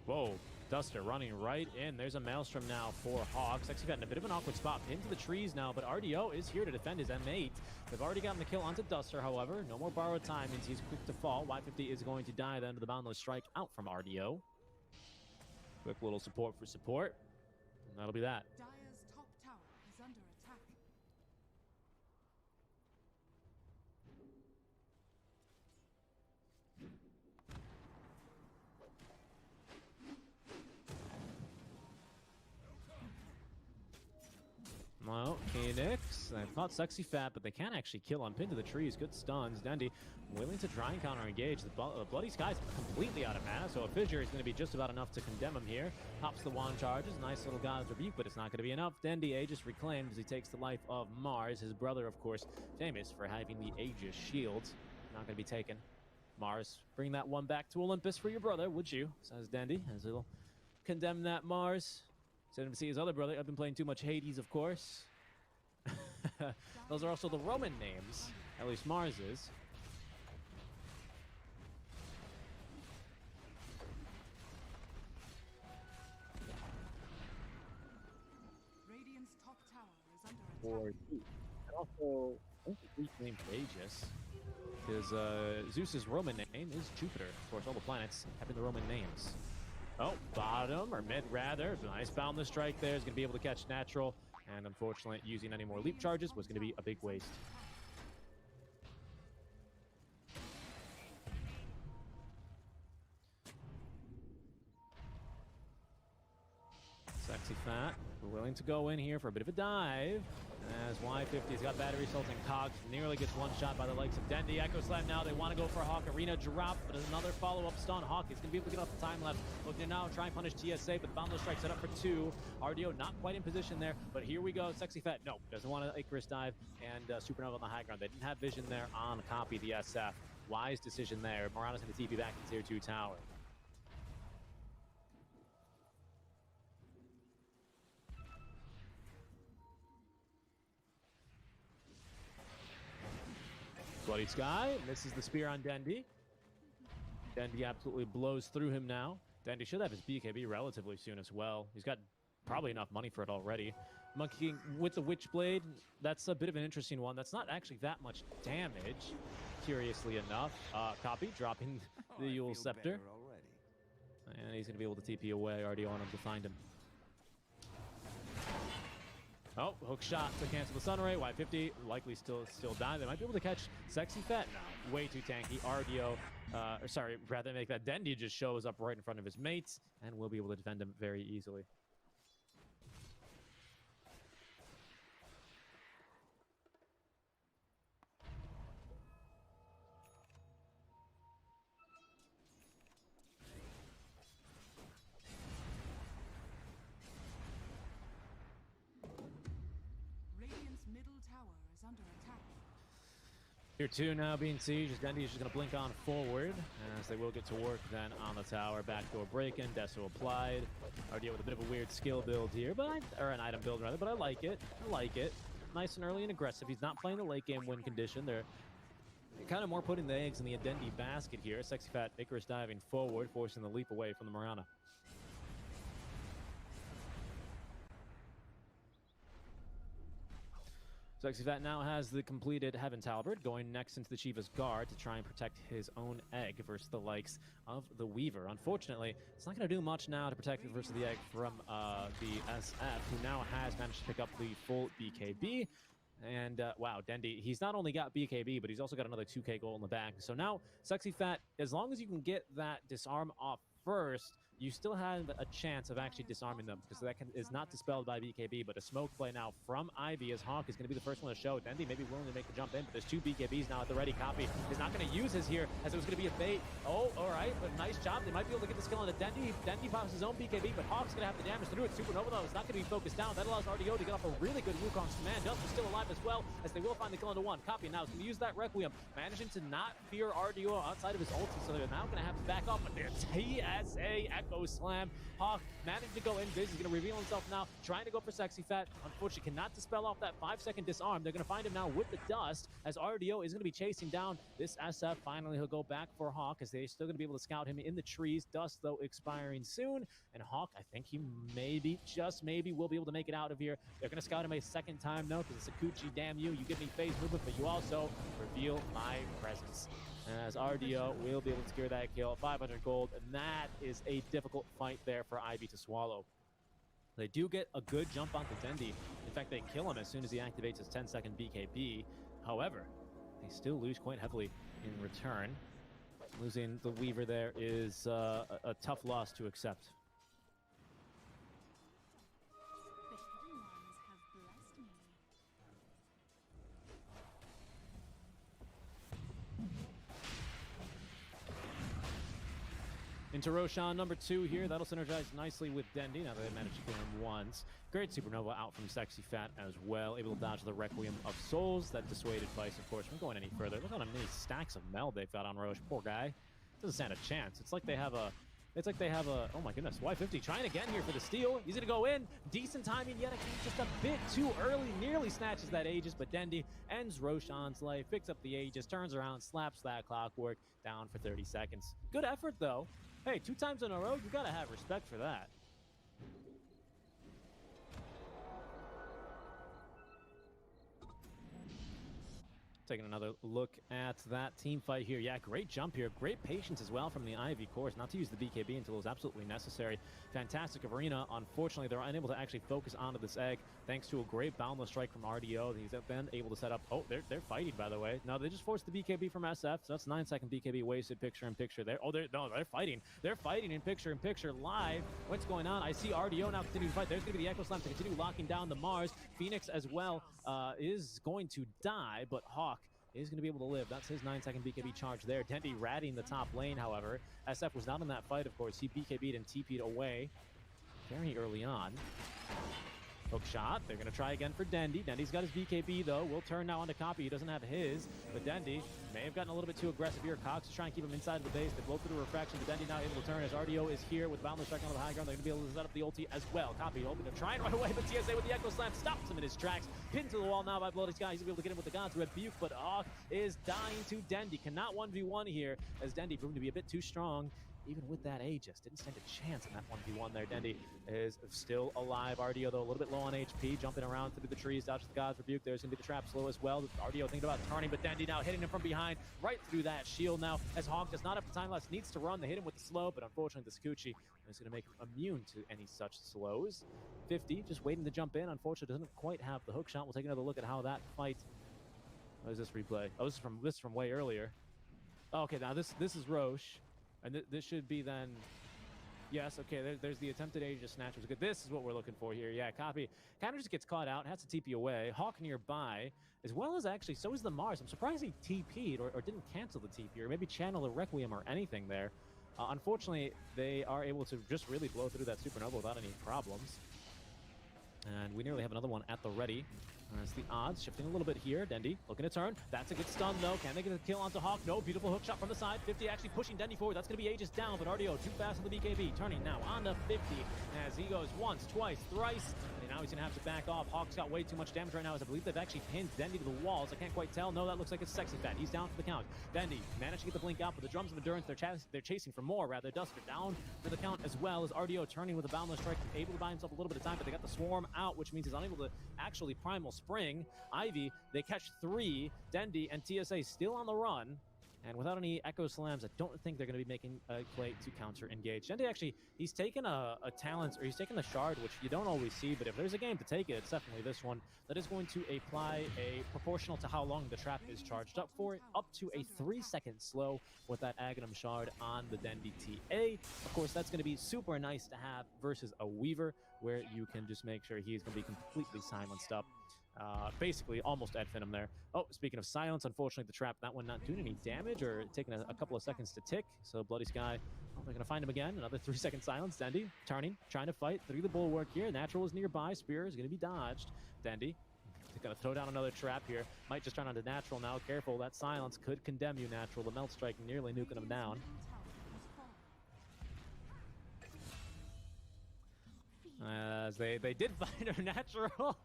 Whoa, Duster running right in. There's a Maelstrom now for Hawk. Sexy Fat in a bit of an awkward spot into the trees now, but RDO is here to defend his M8. They've already gotten the kill onto Duster, however. No more borrowed time means he's quick to fall. Y50 is going to die then to the Boundless Strike out from RDO. Quick little support for support. And that'll be that. Dire's top tower is under attack. Nix. They've caught Sexy Fat, but they can't actually kill him. Pinned to the trees. Good stuns. Dendy willing to try and counter-engage. The Bloody Sky's completely out of mana, so a Fissure is going to be just about enough to condemn him here. Pops the wand charges. Nice little God's Rebuke, but it's not going to be enough. Dendy, Aegis reclaimed as he takes the life of Mars. His brother, of course, famous for having the Aegis shield. Not going to be taken. Mars, bring that one back to Olympus for your brother, would you? Says Dendy, as he'll condemn that Mars. Send him to see his other brother. I've been playing too much Hades, of course. Those are also the Roman names. At least Mars is. Radiant's top tower is under attack. And also, I think Greek name Aegis. Because Zeus's Roman name is Jupiter. Of course, all the planets having the Roman names. Oh, bottom, or mid rather. Nice boundless strike there. Is going to be able to catch natural. And unfortunately, using any more leap charges was going to be a big waste. Sexy Fat, willing to go in here for a bit of a dive. As Y50's got battery cells and cogs, nearly gets one shot by the likes of Dendy. Echo Slam now, they want to go for Hawk. Arena drop, but another follow-up stun. Hawk is going to be able to get off the time lapse. Looking to now try and punish TSA, but the Boundless Strike set up for 2. RDO not quite in position there, but here we go. Sexy Fat, no, doesn't want to Icarus dive, and Supernova on the high ground. They didn't have vision there on copy the SF. Wise decision there. Morano's going to TP back to Tier 2 tower. Bloody Sky misses the spear on Dendy. Dendy absolutely blows through him now. Dendy should have his BKB relatively soon as well. He's got probably enough money for it already. Monkey King with the Witchblade, that's a bit of an interesting one. That's not actually that much damage, curiously enough. Copy, dropping the Yule Scepter. And he's going to be able to TP away. Already on him to find him. Oh, hook shot to cancel the Sunray. Y50 likely still die. They might be able to catch Sexy Fat now. Way too tanky. RDO, or sorry, rather make that Dendy just shows up right in front of his mates, and we'll be able to defend him very easily. Tier 2 now being sieged. Dendy is just going to blink on forward as they will get to work then on the tower. Backdoor break-in, Deso applied. RDO with a bit of a weird skill build here, or an item build rather, but I like it. I like it. Nice and early and aggressive. He's not playing the late game win condition. They're kind of more putting the eggs in the Dendy basket here. Sexy Fat Icarus diving forward, forcing the leap away from the Morana. Sexy Fat now has the completed Heaven's Halberd, going next into the Shiva's Guard to try and protect his own egg versus the likes of the Weaver. Unfortunately, it's not going to do much now to protect it versus the egg from the SF, who now has managed to pick up the full BKB. And wow, Dendy, he's not only got BKB, but he's also got another 2k gold in the back. So now, Sexy Fat, as long as you can get that disarm off first, you still have a chance of actually disarming them, because that is not dispelled by BKB, but a smoke play now from Ivy, as Hawk is going to be the first one to show. Dendy may be willing to make the jump in, but there's 2 BKBs now at the ready. Copy is not going to use his here, as it was going to be a bait. Oh, all right, but nice job. They might be able to get the skill on the Dendy. Dendy pops his own BKB, but Hawk's going to have the damage to do it. Supernova, though, is not going to be focused down. That allows RDO to get off a really good Wukong's command. Dust is still alive as well, as they will find the kill into 1. Copy now is going to use that Requiem, managing to not fear RDO outside of his ulti, so they're now going to have to back off, but there's TSA Echo Slam. Hawk managed to go in. Biz is going to reveal himself now, trying to go for Sexy Fat. Unfortunately, cannot dispel off that 5-second disarm. They're going to find him now with the dust, as RDO is going to be chasing down this SF. Finally, he'll go back for Hawk, as they're still going to be able to scout him in the trees. Dust, though, expiring soon. And Hawk, I think he maybe, just maybe, will be able to make it out of here. They're going to scout him a second time, though, because it's a Coochie, damn you. You give me phase movement, but you also reveal my presence. As RDO will be able to secure that kill. 500 gold, and that is a difficult fight there for Ivy to swallow. They do get a good jump onto Dendy. In fact, they kill him as soon as he activates his 10-second BKB. However, they still lose quite heavily in return. Losing the Weaver there is a tough loss to accept. Into Roshan, number 2 here. That'll synergize nicely with Dendi. Now that they managed to kill him once. Great Supernova out from Sexy Fat as well. Able to dodge the Requiem of Souls. That dissuaded Vice, of course, from going any further. Look how many stacks of meld they've got on Roche. Poor guy. Doesn't stand a chance. It's like they have a... Oh my goodness, Y50 trying again here for the steal. He's gonna go in. Decent timing yet again, just a bit too early. Nearly snatches that Aegis, but Dendi ends Roshan's life, picks up the Aegis, turns around, slaps that Clockwork down for 30 seconds. Good effort though. Hey, 2 times in a row, you gotta have respect for that. Taking another look at that team fight here. Yeah, great jump here. Great patience as well from the Ivy course. Not to use the BKB until it was absolutely necessary. Fantastic arena. Unfortunately, they're unable to actually focus onto this egg thanks to a great boundless strike from RDO. He's then able to set up... Oh, they're fighting, by the way. No, they just forced the BKB from SF, so that's 9-second BKB wasted picture-in-picture there. Oh, they're fighting. They're fighting in picture-in-picture live. What's going on? I see RDO now continue to fight. There's going to be the Echo Slam to continue locking down the Mars. Phoenix as well is going to die, but Hawk is going to be able to live. That's his 9-second BKB charge there. Dendi ratting the top lane, however. SF was not in that fight, of course. He BKB'd and TP'd away very early on. Hook shot. They're going to try again for Dendi. Dendi's got his BKB, though. Will turn now onto Copy. He doesn't have his. But Dendi may have gotten a little bit too aggressive here. Cox is trying to keep him inside of the base. They blow through the refraction, but Dendi now able to turn as RDO is here with Boundless Strike on the high ground. They're going to be able to set up the ulti as well. Copy hoping to try and run away, but TSA with the Echo Slam stops him in his tracks. Pinned to the wall now by Bloody Sky. He's going to be able to get him with the God's Rebuke, but Hawk is dying to Dendi. Cannot 1v1 here as Dendi proving to be a bit too strong. Even with that Aegis, didn't stand a chance in that 1v1 there. Dendi is still alive. RDO, though, a little bit low on HP, jumping around through the trees, dodges the God's Rebuke. There's going to be the trap slow as well. RDO thinking about turning, but Dendi now hitting him from behind, right through that shield now, as Hawk does not have the time left, needs to run. They hit him with the slow, but unfortunately, the Scucci is going to make him immune to any such slows. 50, just waiting to jump in. Unfortunately, doesn't quite have the hook shot. We'll take another look at how that fight... What is this replay? Oh, this is from way earlier. Oh, okay, now this is Roche. And this should be then... Yes, okay, there's the attempted Aegis snatch. Was good. This is what we're looking for here. Yeah, Copy kind of just gets caught out, has to TP away. Hawk nearby, as well as actually, so is the Mars. I'm surprised he TP'd or didn't cancel the TP, or maybe channel a Requiem or anything there. Unfortunately, they are able to just really blow through that Supernova without any problems. And we nearly have another one at the ready. That's the odds, shifting a little bit here. Dendi looking to turn. That's a good stun, though. Can they get a kill onto Hawk? No, beautiful hook shot from the side. 50 actually pushing Dendi forward. That's going to be Aegis down, but RDO too fast with the BKB. Turning now onto 50 as he goes once, twice, thrice. And now he's going to have to back off. Hawk's got way too much damage right now, as I believe they've actually pinned Dendi to the walls. I can't quite tell. No, that looks like it's Sexy Fat. He's down for the count. Dendi managed to get the blink out, but the Drums of Endurance, they're chasing for more, rather. Duster down for the count as well, as RDO turning with a Boundless Strike, able to buy himself a little bit of time, but they got the Swarm out, which means he's unable to actually Primal Spring. Ivy, they catch 3. Dendi and TSA still on the run. And without any Echo Slams, I don't think they're going to be making a play to counter-engage. Dendi actually, he's taken a talent, or he's taken the Shard, which you don't always see, but if there's a game to take it, it's definitely this one. That is going to apply a proportional to how long the trap is charged up for it, up to a 3-second slow with that Aghanim Shard on the Dendi TA. Of course, that's going to be super nice to have versus a Weaver, where you can just make sure he's going to be completely silenced up. Basically almost ad infinitum there. Oh, speaking of silence, unfortunately the trap, that one not doing any damage or taking a couple of seconds to tick. So Bloody Sky, oh, they're going to find him again. Another 3-second silence. Dendi turning, trying to fight through the bulwark here. Natural is nearby. Spear is going to be dodged. Dendi going to throw down another trap here. Might just turn onto Natural now. Careful, that silence could condemn you, Natural. The Melt Strike nearly nuking him down. As they did find her Natural.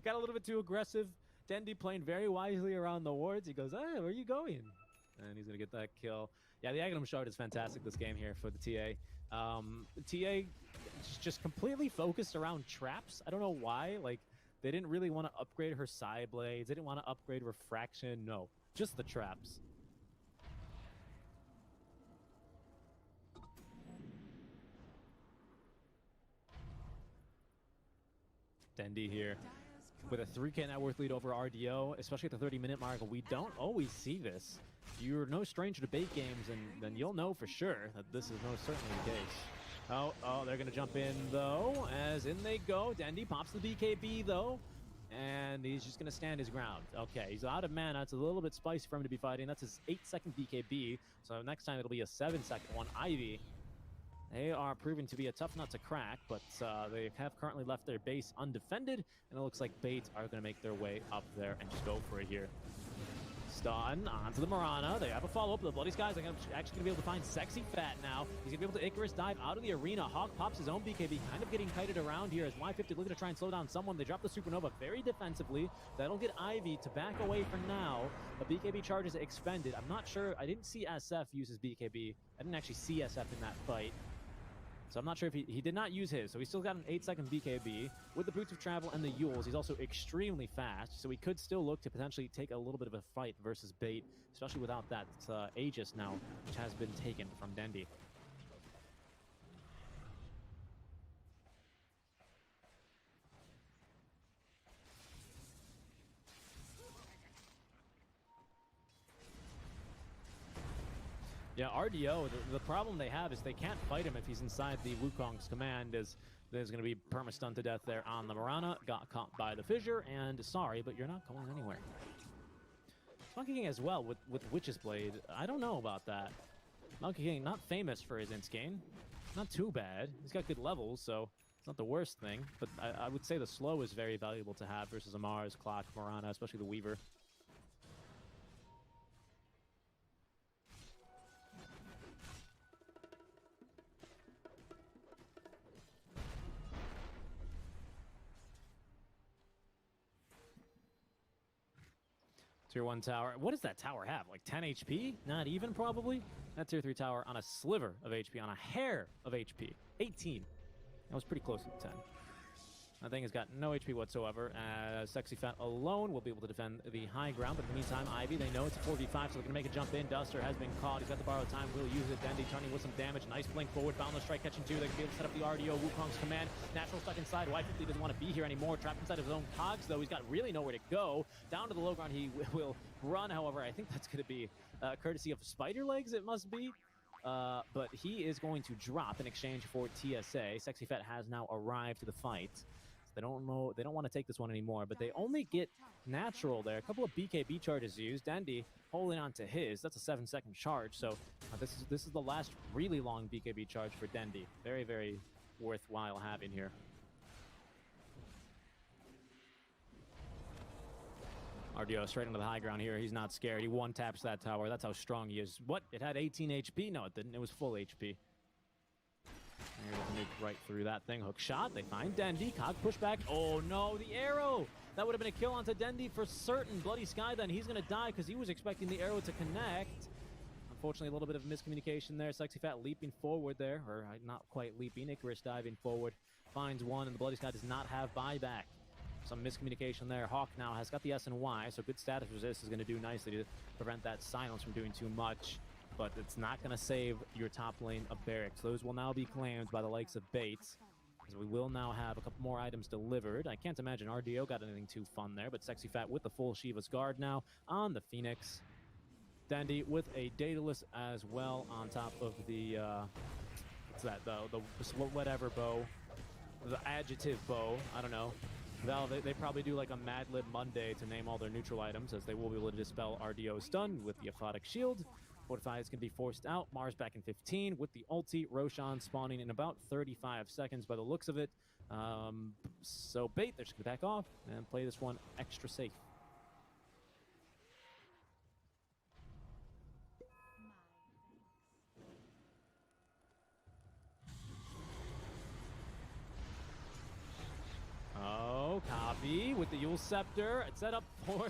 Got a little bit too aggressive. Dendi playing very wisely around the wards. He goes, hey, where are you going? And he's going to get that kill. Yeah, the Aghanim Shard is fantastic this game here for the TA. TA just completely focused around traps. I don't know why. Like, they didn't really want to upgrade her Psy Blades. They didn't want to upgrade Refraction. No, just the traps. Dendi here with a 3K net worth lead over RDO, especially at the 30-minute mark. We don't always see this. You're no stranger to bait games, and then you'll know for sure that this is most certainly the case. Oh, they're going to jump in, though, as in they go. Dendi pops the BKB, though, and he's just going to stand his ground. Okay, he's out of mana. It's a little bit spicy for him to be fighting. That's his 8-second BKB, so next time it'll be a 7-second one. Ivy, they are proving to be a tough nut to crack, but they have currently left their base undefended, and it looks like Bates are going to make their way up there and just go for it here. Stun onto the Mirana. They have a follow-up. The Bloody Skies are actually going to be able to find Sexy Fat now. He's going to be able to Icarus dive out of the arena. Hawk pops his own BKB, kind of getting kited around here as Y50 looking to try and slow down someone. They drop the Supernova very defensively. That'll get Ivy to back away for now. The BKB charge is expended. I'm not sure. I didn't see SF use his BKB. I didn't actually see SF in that fight. So I'm not sure if he did not use his, so he's still got an 8-second BKB. With the Boots of Travel and the Yules, he's also extremely fast, so he could still look to potentially take a little bit of a fight versus Bait, especially without that Aegis now, which has been taken from Dendi. Yeah, RDO, the problem they have is they can't fight him if he's inside the Wukong's command, as there's going to be perma-stun to death there on the Mirana. Got caught by the Fissure, and sorry, but you're not going anywhere. Monkey King as well with Witch's Blade. I don't know about that. Monkey King, not famous for his Inscain. Not too bad. He's got good levels, so it's not the worst thing. But I would say the slow is very valuable to have versus a Mars, Clock, Mirana, especially the Weaver. Tier 1 tower. What does that tower have? Like 10 HP? Not even, probably? That Tier 3 tower on a sliver of HP, on a hair of HP. 18. That was pretty close to 10. That thing has got no HP whatsoever. Sexy Fat alone will be able to defend the high ground, but in the meantime, Ivy, they know it's a 4v5, so they're going to make a jump in. Duster has been caught. He's got the borrowed time. Will use it. Dendi turning with some damage. Nice blink forward. Boundless Strike catching two. They can be able to set up the RDO. Wukong's command. Natural stuck inside. Y50 doesn't want to be here anymore. Trapped inside of his own cogs, though. He's got really nowhere to go. Down to the low ground, he will run. However, I think that's going to be courtesy of Spider Legs, it must be. But he is going to drop in exchange for TSA. Sexy Fat has now arrived to the fight. They don't know. They don't want to take this one anymore, but they only get natural there. A couple of BKB charges used. Dendi holding on to his. That's a 7-second charge. So this is the last really long BKB charge for Dendi. Very, very worthwhile having here. RDO straight into the high ground here. He's not scared. He one-taps that tower. That's how strong he is. What? It had 18 HP? No, it didn't. It was full HP. Nuke right through that thing. Hook shot. They find Dendi. Cog pushback. Oh no, the arrow! That would have been a kill onto Dendi for certain. Bloody Sky then. He's going to die because he was expecting the arrow to connect. Unfortunately, a little bit of miscommunication there. Sexy Fat leaping forward there. Or not quite leaping. Icarus diving forward. Finds one, and the Bloody Sky does not have buyback. Some miscommunication there. Hawk now has got the S and Y, so good status resist is going to do nicely to prevent that silence from doing too much. But it's not going to save your top lane of barracks. Those will now be claimed by the likes of Bates, as we will now have a couple more items delivered. I can't imagine RDO got anything too fun there, but Sexy Fat with the full Shiva's Guard now on the Phoenix. Dendi with a Daedalus as well on top of the, what's that, the whatever bow, the adjective bow, I don't know. Valve, they probably do like a Mad Lib Monday to name all their neutral items, as they will be able to dispel RDO's stun with the Aphotic Shield. Fortify is going to be forced out. Mars back in 15 with the ulti. Roshan spawning in about 35 seconds by the looks of it. So Bait, they're just going to back off and play this one extra safe. Oh, copy with the Yule Scepter. It's set up for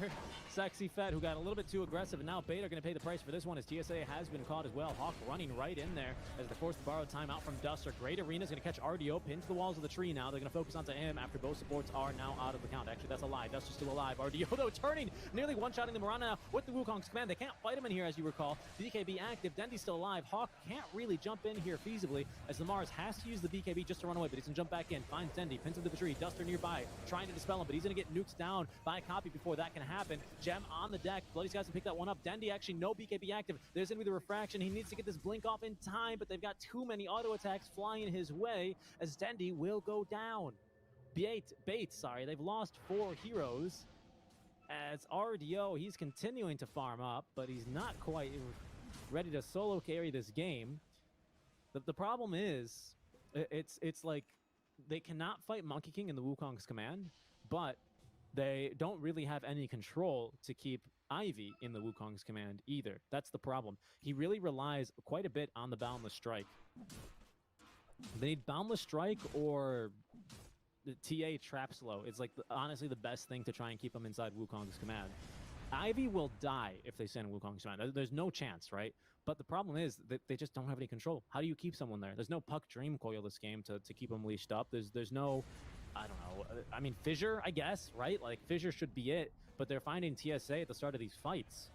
Sexy Fat, who got a little bit too aggressive, and now Bait are going to pay the price for this one, as TSA has been caught as well. Hawk running right in there as they force the borrowed time out from Duster. Great Arena is going to catch RDO, pinned to the walls of the tree now. They're going to focus onto him after both supports are now out of the count. Actually, that's a lie. Duster's still alive. RDO, though, turning, nearly one-shotting the Mirana now with the Wukong's command. They can't fight him in here, as you recall. BKB active. Dendi's still alive. Hawk can't really jump in here feasibly, as the Mars has to use the BKB just to run away, but he's going to jump back in. Finds Dendi, pins into the tree. Duster nearby, trying to dispel him, but he's going to get nuked down by Copy before that can happen. Gem on the deck. Bloody Skies can pick that one up. Dendi actually no BKB active. There's going to be the refraction. He needs to get this blink off in time, but they've got too many auto attacks flying his way, as Dendi will go down. Bates, sorry, they've lost 4 heroes. As RDO, he's continuing to farm up, but he's not quite ready to solo carry this game. The problem is, it's like they cannot fight Monkey King in the Wukong's command, but they don't really have any control to keep Ivy in the Wukong's command either. That's the problem. He really relies quite a bit on the Boundless Strike. They need Boundless Strike or the TA Trap Slow. It's like honestly the best thing to try and keep him inside Wukong's command. Ivy will die if they send Wukong's command. There's no chance, right? But the problem is that they just don't have any control. How do you keep someone there? There's no Puck Dream Coil this game to keep them leashed up. There's no, I don't know. I mean, Fissure, I guess, right? Like, Fissure should be it. But they're finding TSA at the start of these fights.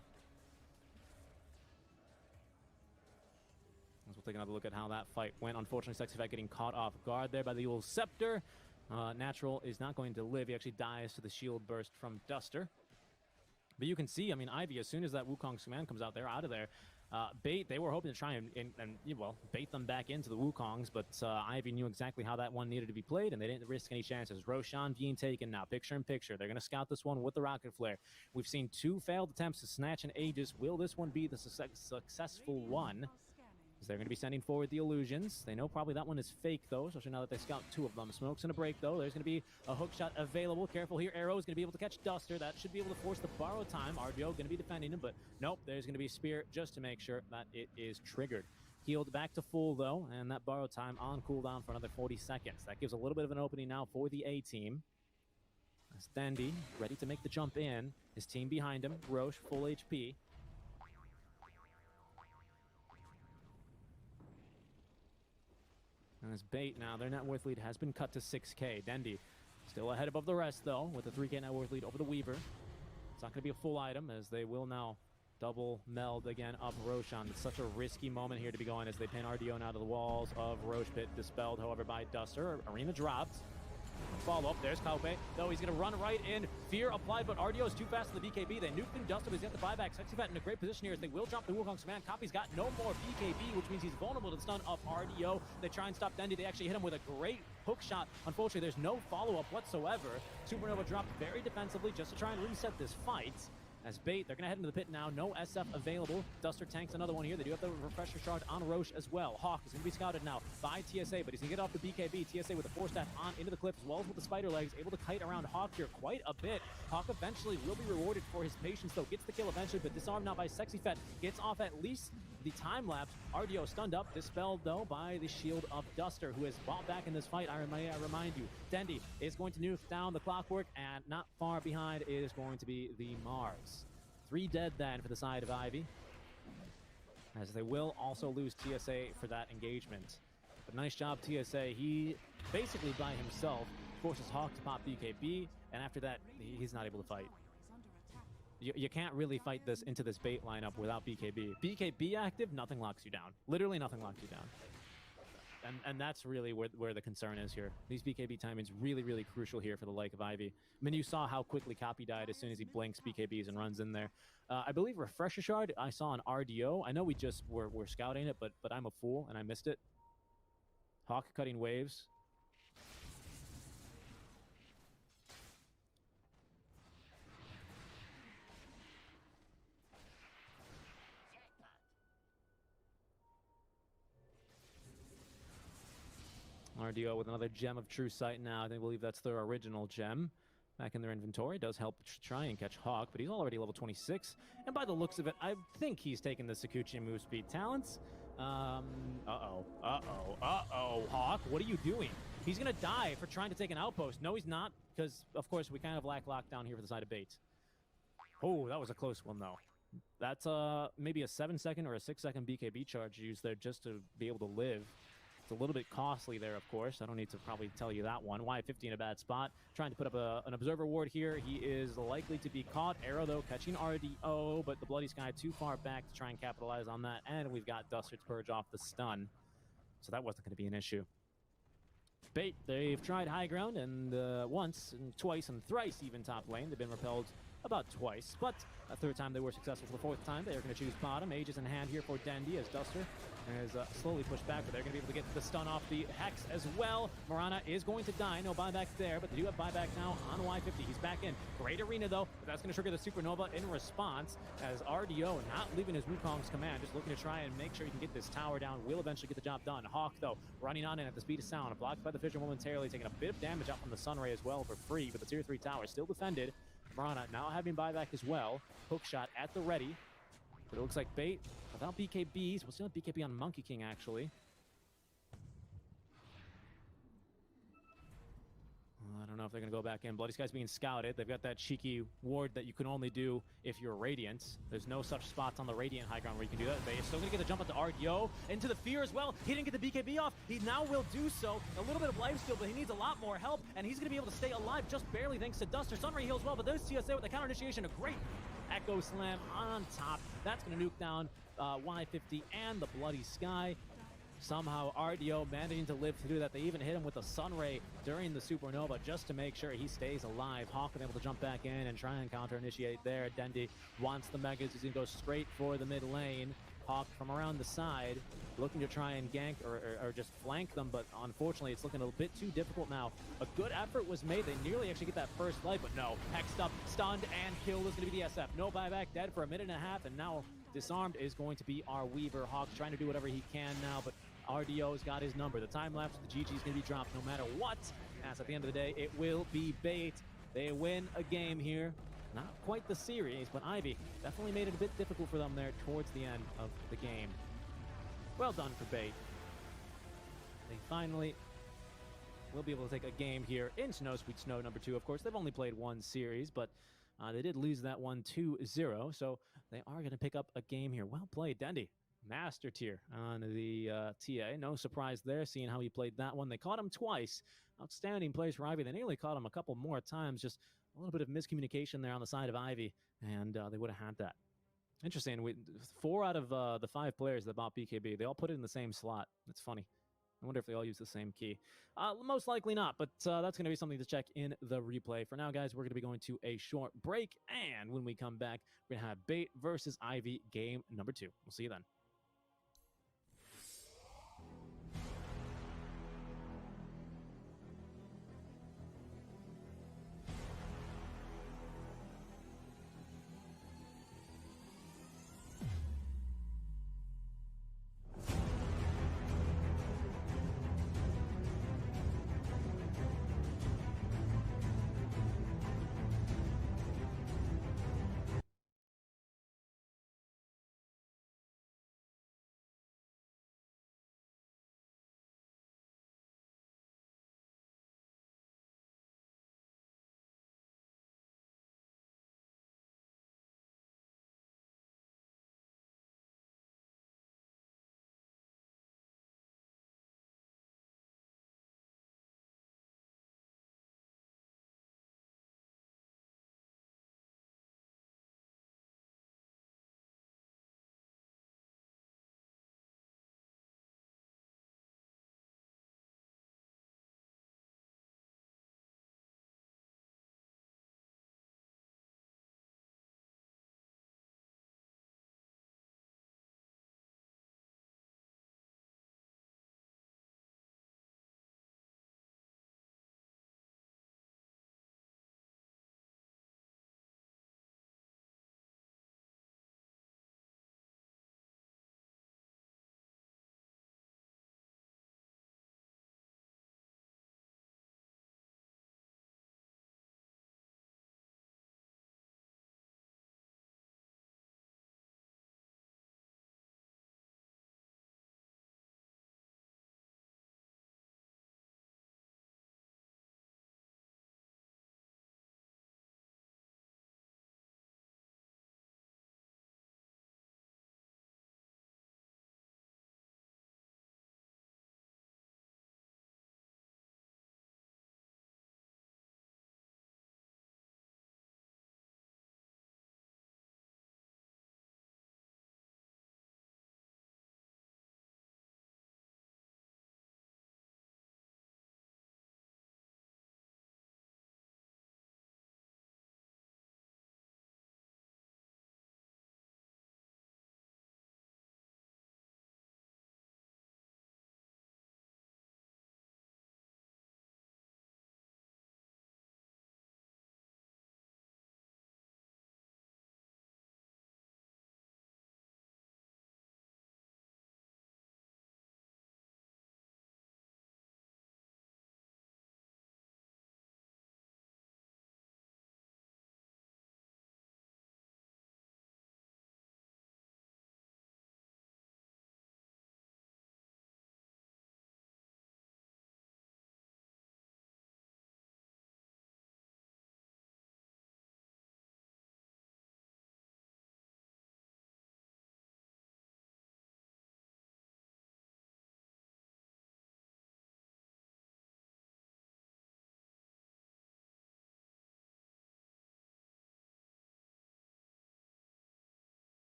As we'll take another look at how that fight went. Unfortunately, Sexy Fat getting caught off guard there by the old Scepter. Natural is not going to live. He actually dies to the shield burst from Duster. But you can see, I mean, Ivy, as soon as that Wukong's command comes out, they're out of there. Bait, they were hoping to try and well, bait them back into the Wukongs, but Ivy knew exactly how that one needed to be played, and they didn't risk any chances. Roshan being taken now, picture-in-picture. They're going to scout this one with the Rocket Flare. We've seen 2 failed attempts to snatch an Aegis. Will this one be the successful one? As they're going to be sending forward the illusions. They know probably that one is fake, though, especially now that they scout 2 of them. Smoke's going to break, though. There's going to be a hook shot available. Careful here. Arrow is going to be able to catch Duster. That should be able to force the borrow time. RDO going to be defending him, but nope. There's going to be a spear just to make sure that it is triggered. Healed back to full, though, and that borrow time on cooldown for another 40 seconds. That gives a little bit of an opening now for the A team. As Dandy ready to make the jump in. His team behind him. Roche, full HP. And as Bait now, their net worth lead has been cut to 6K. Dendy still ahead above the rest, though, with a 3K net worth lead over the Weaver. It's not going to be a full item, as they will now double meld again up Roshan. It's such a risky moment here to be going as they pin RDO now to the walls of Roche Pit, dispelled, however, by Duster. Arena dropped. Follow up, there's Kaupe. Though he's going to run right in. Fear applied, but RDO is too fast for the BKB. They nuked him, Duster, but he's got the buyback. Sexy Fat in a great position here as they will drop the Wukong's command. Copy's got no more BKB, which means he's vulnerable to the stun of RDO. They try and stop Dendy. They actually hit him with a great hook shot. Unfortunately, there's no follow-up whatsoever. Supernova dropped very defensively just to try and reset this fight. As Bait, they're going to head into the pit now. No SF available. Duster tanks another one here. They do have the refresher shard on Roche as well. Hawk is going to be scouted now by TSA, but he's going to get off the BKB. TSA with the 4-staff on into the cliff as well as with the spider legs. Able to kite around Hawk here quite a bit. Hawk eventually will be rewarded for his patience, though. Gets the kill eventually, but disarmed now by Sexy Fat. Gets off at least the time lapse. RDO stunned up, dispelled though by the shield of Duster, who has fought back in this fight. I remind you, Dendy is going to nuke down the Clockwork, and not far behind is going to be the Mars. 3 dead then for the side of Ivy, as they will also lose TSA for that engagement. But nice job, TSA. He basically by himself forces Hawk to pop BKB, and after that, he's not able to fight. You can't really fight this into this Bait lineup without BKB. BKB active, nothing locks you down. Literally nothing locks you down. And that's really where the concern is here. These BKB timing's really, really crucial here for the like of Ivy. I mean, you saw how quickly Copy died as soon as he blinks BKBs and runs in there. I believe Refresher Shard I saw on RDO. I know we just were scouting it, but I'm a fool and I missed it. Hawk cutting waves. RDO with another Gem of True Sight now. I believe that's their original gem back in their inventory. It does help try and catch Hawk, but he's already level 26. And by the looks of it, I think he's taken the Sakuchi move speed talents. Hawk, what are you doing? He's going to die for trying to take an outpost. No, he's not, because, of course, we kind of lack lockdown here for the side of Bait. Oh, that was a close one, though. That's maybe a 7-second or a 6-second BKB charge used there just to be able to live. It's a little bit costly there, of course. I don't need to probably tell you that one. Y50 in a bad spot. Trying to put up an Observer Ward here. He is likely to be caught. Arrow, though, catching RDO, but the Bloody Sky too far back to try and capitalize on that. And we've got Duster to purge off the stun. So that wasn't going to be an issue. Bait, they've tried high ground, and once, and twice, and thrice even top lane. They've been repelled about twice, but a third time they were successful. For the fourth time, they are going to choose bottom. Aegis in hand here for Dendi as Duster is slowly pushed back, but they're going to be able to get the stun off the Hex as well. Mirana is going to die. No buyback there, but they do have buyback now on Y50. He's back in. Great arena, though, but that's going to trigger the Supernova in response as RDO not leaving his Wukong's command, just looking to try and make sure he can get this tower down. Will eventually get the job done. Hawk, though, running on in at the speed of sound. Blocked by the Fissure momentarily, taking a bit of damage out from the Sunray as well for free, but the tier 3 tower still defended. Mirana now having buyback as well. Hook shot at the ready. But it looks like Bait without BKBs. We'll see on BKB on Monkey King, actually. I don't know if they're going to go back in. Bloody Sky's being scouted. They've got that cheeky ward that you can only do if you're Radiant. There's no such spots on the Radiant high ground where you can do that. They're still going to get the jump at the RDO. Into the Fear as well. He didn't get the BKB off. He now will do so. A little bit of lifesteal, but he needs a lot more help. And he's going to be able to stay alive just barely thanks to Duster. Sunray heals well, but there's TSA with the counter initiation. A great Echo Slam on top. That's going to nuke down Y50 and the Bloody Sky. Somehow RDO managing to live through that. They even hit him with a Sunray during the Supernova just to make sure he stays alive. Hawk able to jump back in and try and counter initiate there. Dendi wants the Megas. He's going to go straight for the mid lane. Hawk from around the side looking to try and gank or just flank them, but unfortunately it's looking a bit too difficult now. A good effort was made. They nearly actually get that first light, but no. Hexed up, stunned, and killed is going to be the SF. No buyback, dead for a minute and a half, and now disarmed is going to be our Weaver. Hawk trying to do whatever he can now, but RDO's got his number. The time lapse with the GG is going to be dropped no matter what. As at the end of the day, it will be Bait. They win a game here. Not quite the series, but Ivy definitely made it a bit difficult for them there towards the end of the game. Well done for Bait. They finally will be able to take a game here in Snow Sweet Snow number 2. Of course, they've only played one series, but they did lose that one 2-0, so they are going to pick up a game here. Well played, Dendi. Master tier on the TA. No surprise there, seeing how he played that one. They caught him twice. Outstanding plays for Ivy. They nearly caught him a couple more times. Just a little bit of miscommunication there on the side of Ivy, and they would have had that. Interesting. 4 out of the 5 players that bought BKB, they all put it in the same slot. It's funny. I wonder if they all use the same key. Most likely not, but that's going to be something to check in the replay. For now, guys, we're going to be going to a short break, and when we come back, we're going to have Bait versus Ivy game number 2. We'll see you then.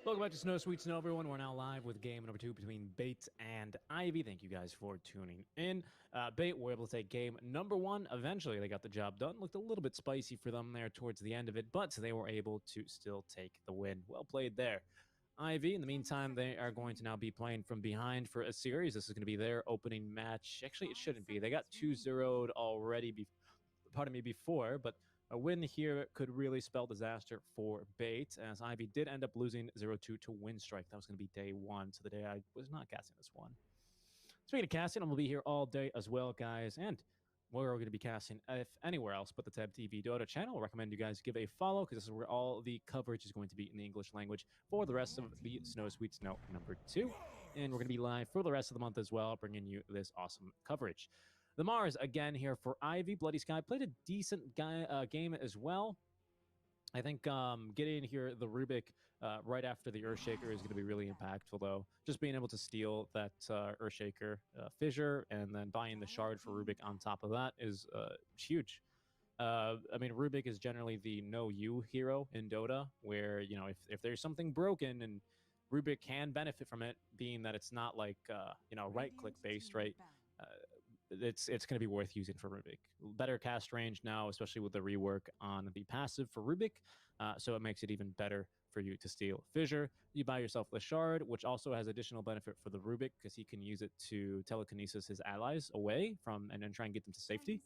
Welcome back to Snow Sweet Snow, everyone. We're now live with game number 2 between Bait and Ivy. Thank you guys for tuning in. Bait were able to take game number 1. Eventually, they got the job done. Looked a little bit spicy for them there towards the end of it, but they were able to still take the win. Well played there. Ivy, in the meantime, they are going to now be playing from behind for a series. This is going to be their opening match. Actually, it shouldn't be. They got 2-0'd already, before, but a win here could really spell disaster for Bait, as Ivy did end up losing 0-2 to Windstrike. That was going to be day 1, so the day I was not casting this one. Speaking of casting, I'm going to be here all day as well, guys, and we're going to be casting if anywhere else but the Tab TV Dota channel. I recommend you guys give a follow, because this is where all the coverage is going to be in the English language for the rest of the Snow Sweet Snow number 2. And we're going to be live for the rest of the month as well, bringing you this awesome coverage. The Mars, again, here for Ivy. Bloody Sky played a decent game as well. I think getting here the Rubik right after the Earthshaker is going to be really impactful, though. Just being able to steal that Earthshaker fissure and then buying the shard for Rubik on top of that is huge. I mean, Rubik is generally the no-you hero in Dota, where, you know, if there's something broken and Rubik can benefit from it, being that it's not like, you know, right-click based, right? It's going to be worth using for Rubik. Better cast range now, especially with the rework on the passive for Rubik, so it makes it even better for you to steal Fissure. You buy yourself the Shard, which also has additional benefit for the Rubik, because he can use it to telekinesis his allies away from and then try and get them to safety.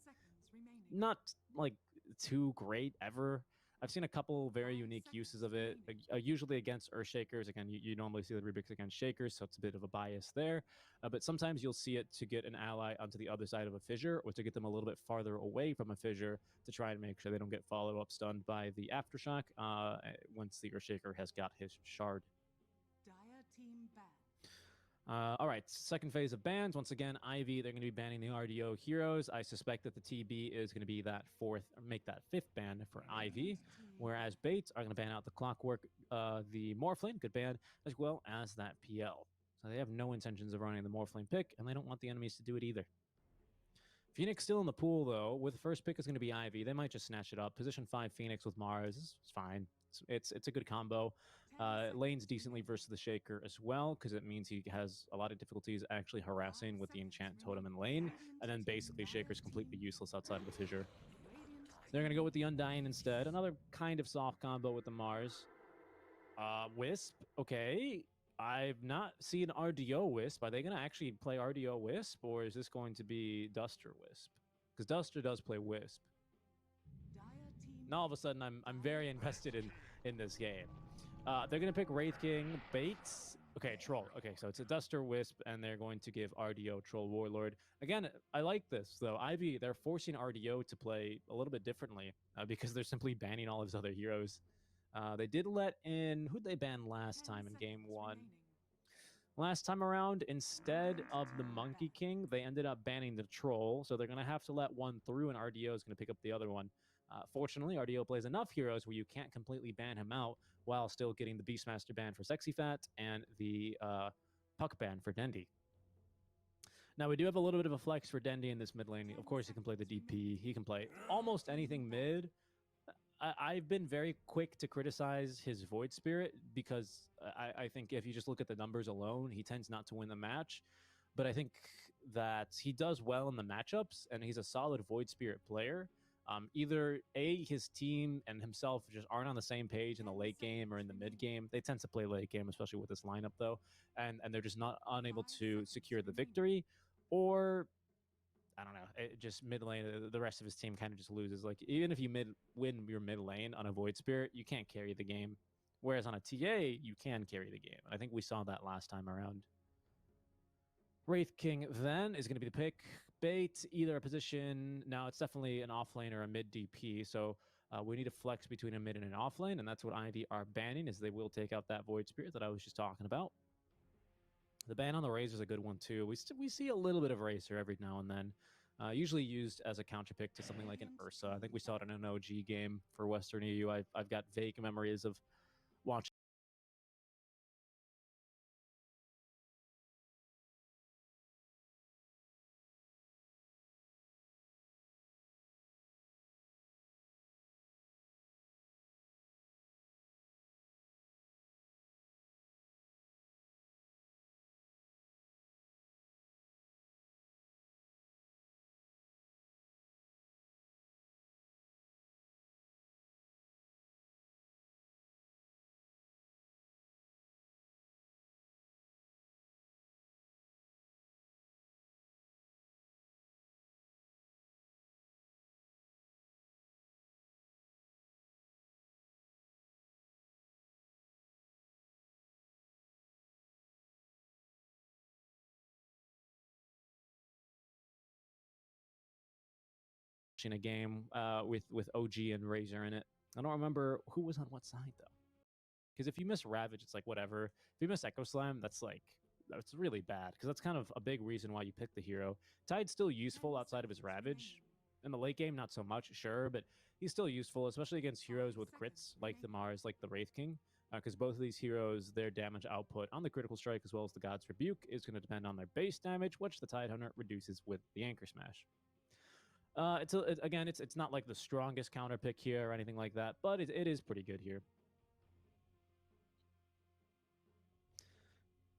Not like too great ever. I've seen a couple very unique uses of it, usually against Earthshakers. Again, you normally see the Rubiks against Shakers, so it's a bit of a bias there. But sometimes you'll see it to get an ally onto the other side of a fissure, or to get them a little bit farther away from a fissure to try and make sure they don't get follow-up stunned by the Aftershock once the Earthshaker has got his shard. Dire team ban. All right, second phase of bans. Once again, Ivy, they're going to be banning the RDO heroes. I suspect that the TB is going to be that make that 5th ban for Ivy, whereas Bates are going to ban out the Clockwork, the Morphling, good ban, as well as that PL. So they have no intentions of running the Morphling pick, and they don't want the enemies to do it either. Phoenix still in the pool, though. With the first pick is going to be Ivy. They might just snatch it up. Position 5 Phoenix with Mars is fine. It's a good combo. Lane's decently versus the Shaker as well, because it means he has a lot of difficulties actually harassing with the Enchant Totem in lane, and then basically Shaker's completely useless outside of the Fissure. They're going to go with the Undying instead. Another kind of soft combo with the Mars. Wisp, okay. I've not seen RDO Wisp. Are they going to actually play RDO Wisp, or is this going to be Duster Wisp? Because Duster does play Wisp. Now all of a sudden, I'm very invested in this game. They're going to pick Wraith King, Bates. Okay, Troll. Okay, so it's a Duster Wisp, and they're going to give RDO Troll Warlord. Again, I like this, though. Ivy, they're forcing RDO to play a little bit differently because they're simply banning all of his other heroes. They did let in... Who'd they ban last time in Game 1? Last time around, instead of the Monkey King, they ended up banning the Troll, so they're going to have to let one through, and RDO is going to pick up the other one. Fortunately, RDO plays enough heroes where you can't completely ban him out while still getting the Beastmaster ban for Sexy Fat and the Puck ban for Dendy. Now, we do have a little bit of a flex for Dendy in this mid lane. Of course, he can play the DP. He can play almost anything mid. I've been very quick to criticize his Void Spirit because I think if you just look at the numbers alone, he tends not to win the match. But I think that he does well in the matchups, and he's a solid Void Spirit player. Either A, his team and himself just aren't on the same page in the late game or in the mid game. They tend to play late game, especially with this lineup, though, and they're just not unable to secure the victory. Or, I don't know, it just mid lane, the rest of his team kind of just loses. Like, even if you win your mid lane on a Void Spirit, you can't carry the game. Whereas on a TA, you can carry the game. I think we saw that last time around. Wraith King then is going to be the pick. Bait, either a position... Now, it's definitely an off lane or a mid DP, so we need to flex between a mid and an off lane, and that's what Ivy are banning, is they will take out that Void Spirit that I was just talking about. The ban on the Razor is a good one, too. We see a little bit of Razor every now and then, usually used as a counter pick to something like an Ursa. I think we saw it in an OG game for Western EU. I've got vague memories of watching in a game with OG and Razor in it. I don't remember who was on what side though. Because if you miss Ravage, it's like whatever. If you miss Echo Slam, that's really bad. Because that's kind of a big reason why you pick the hero. Tide's still useful outside of his Ravage. In the late game, not so much, sure, but he's still useful, especially against heroes with crits like the Mars, like the Wraith King. Because both of these heroes, their damage output on the critical strike as well as the God's Rebuke is going to depend on their base damage, which the Tidehunter reduces with the Anchor Smash. Again, it's not like the strongest counter pick here or anything like that, but it is pretty good here.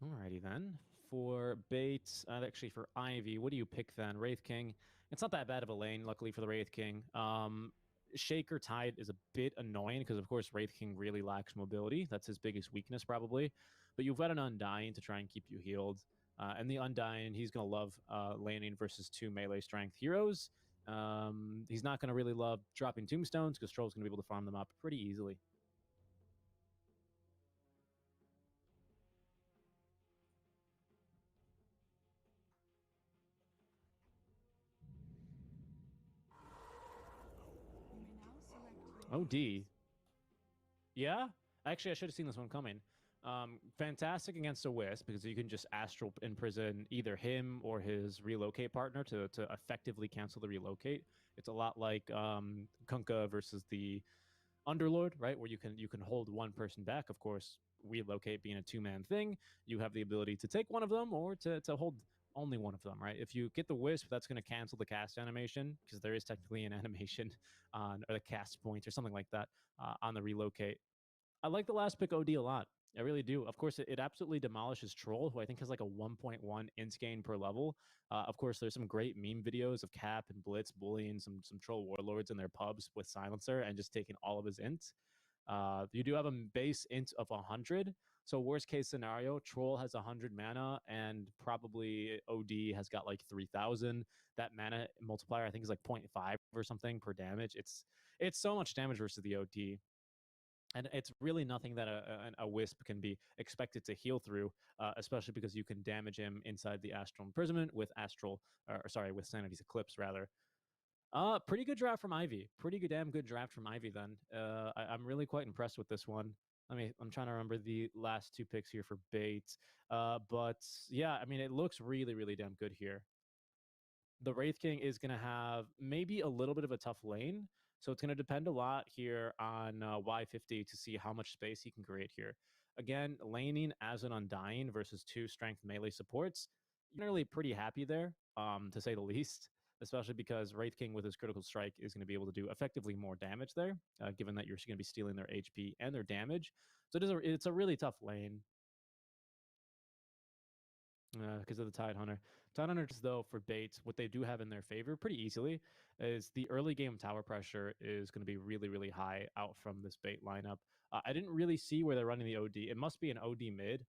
Alrighty then. For bait, actually for Ivy, what do you pick then? Wraith King. It's not that bad of a lane, luckily for the Wraith King. Shaker Tide is a bit annoying because, of course, Wraith King really lacks mobility. That's his biggest weakness, probably. But you've got an Undying to try and keep you healed. And the Undying, he's going to love laning versus 2 melee strength heroes. He's not going to really love dropping tombstones because Troll's going to be able to farm them up pretty easily. OD. Yeah? Actually, I should have seen this one coming. Fantastic against a Wisp because you can just Astral Imprison either him or his relocate partner to effectively cancel the relocate. It's a lot like Kunkka versus the Underlord, right? Where you can hold one person back. Of course, relocate being a 2-man thing, you have the ability to take one of them or to hold only one of them, right? If you get the Wisp, that's going to cancel the cast animation because there is technically an animation on or the cast point or something like that on the relocate. I like the last pick OD a lot. I really do. Of course, it absolutely demolishes Troll, who I think has like a 1.1 int gain per level. Of course, there's some great meme videos of Cap and Blitz bullying some Troll warlords in their pubs with Silencer and just taking all of his int. You do have a base int of 100. So worst case scenario, Troll has 100 mana and probably OD has got like 3,000. That mana multiplier I think is like 0.5 or something per damage. It's so much damage versus the OD. And it's really nothing that a Wisp can be expected to heal through, especially because you can damage him inside the Astral Imprisonment with with Sanity's Eclipse, rather. Pretty good draft from Ivy. Damn good draft from Ivy then. I'm really quite impressed with this one. I'm trying to remember the last 2 picks here for bait. But yeah, I mean, it looks really, really damn good here. The Wraith King is going to have maybe a little bit of a tough lane. So it's going to depend a lot here on Y50 to see how much space he can create here. Again, laning as an Undying versus 2 strength melee supports, you're generally pretty happy there, to say the least, especially because Wraith King with his critical strike is going to be able to do effectively more damage there, given that you're going to be stealing their HP and their damage. So it's a really tough lane. Because of the Tidehunters, though, for bait, what they do have in their favor pretty easily is the early game tower pressure is going to be really, really high out from this bait lineup. I didn't really see where they're running the OD. It must be an OD mid.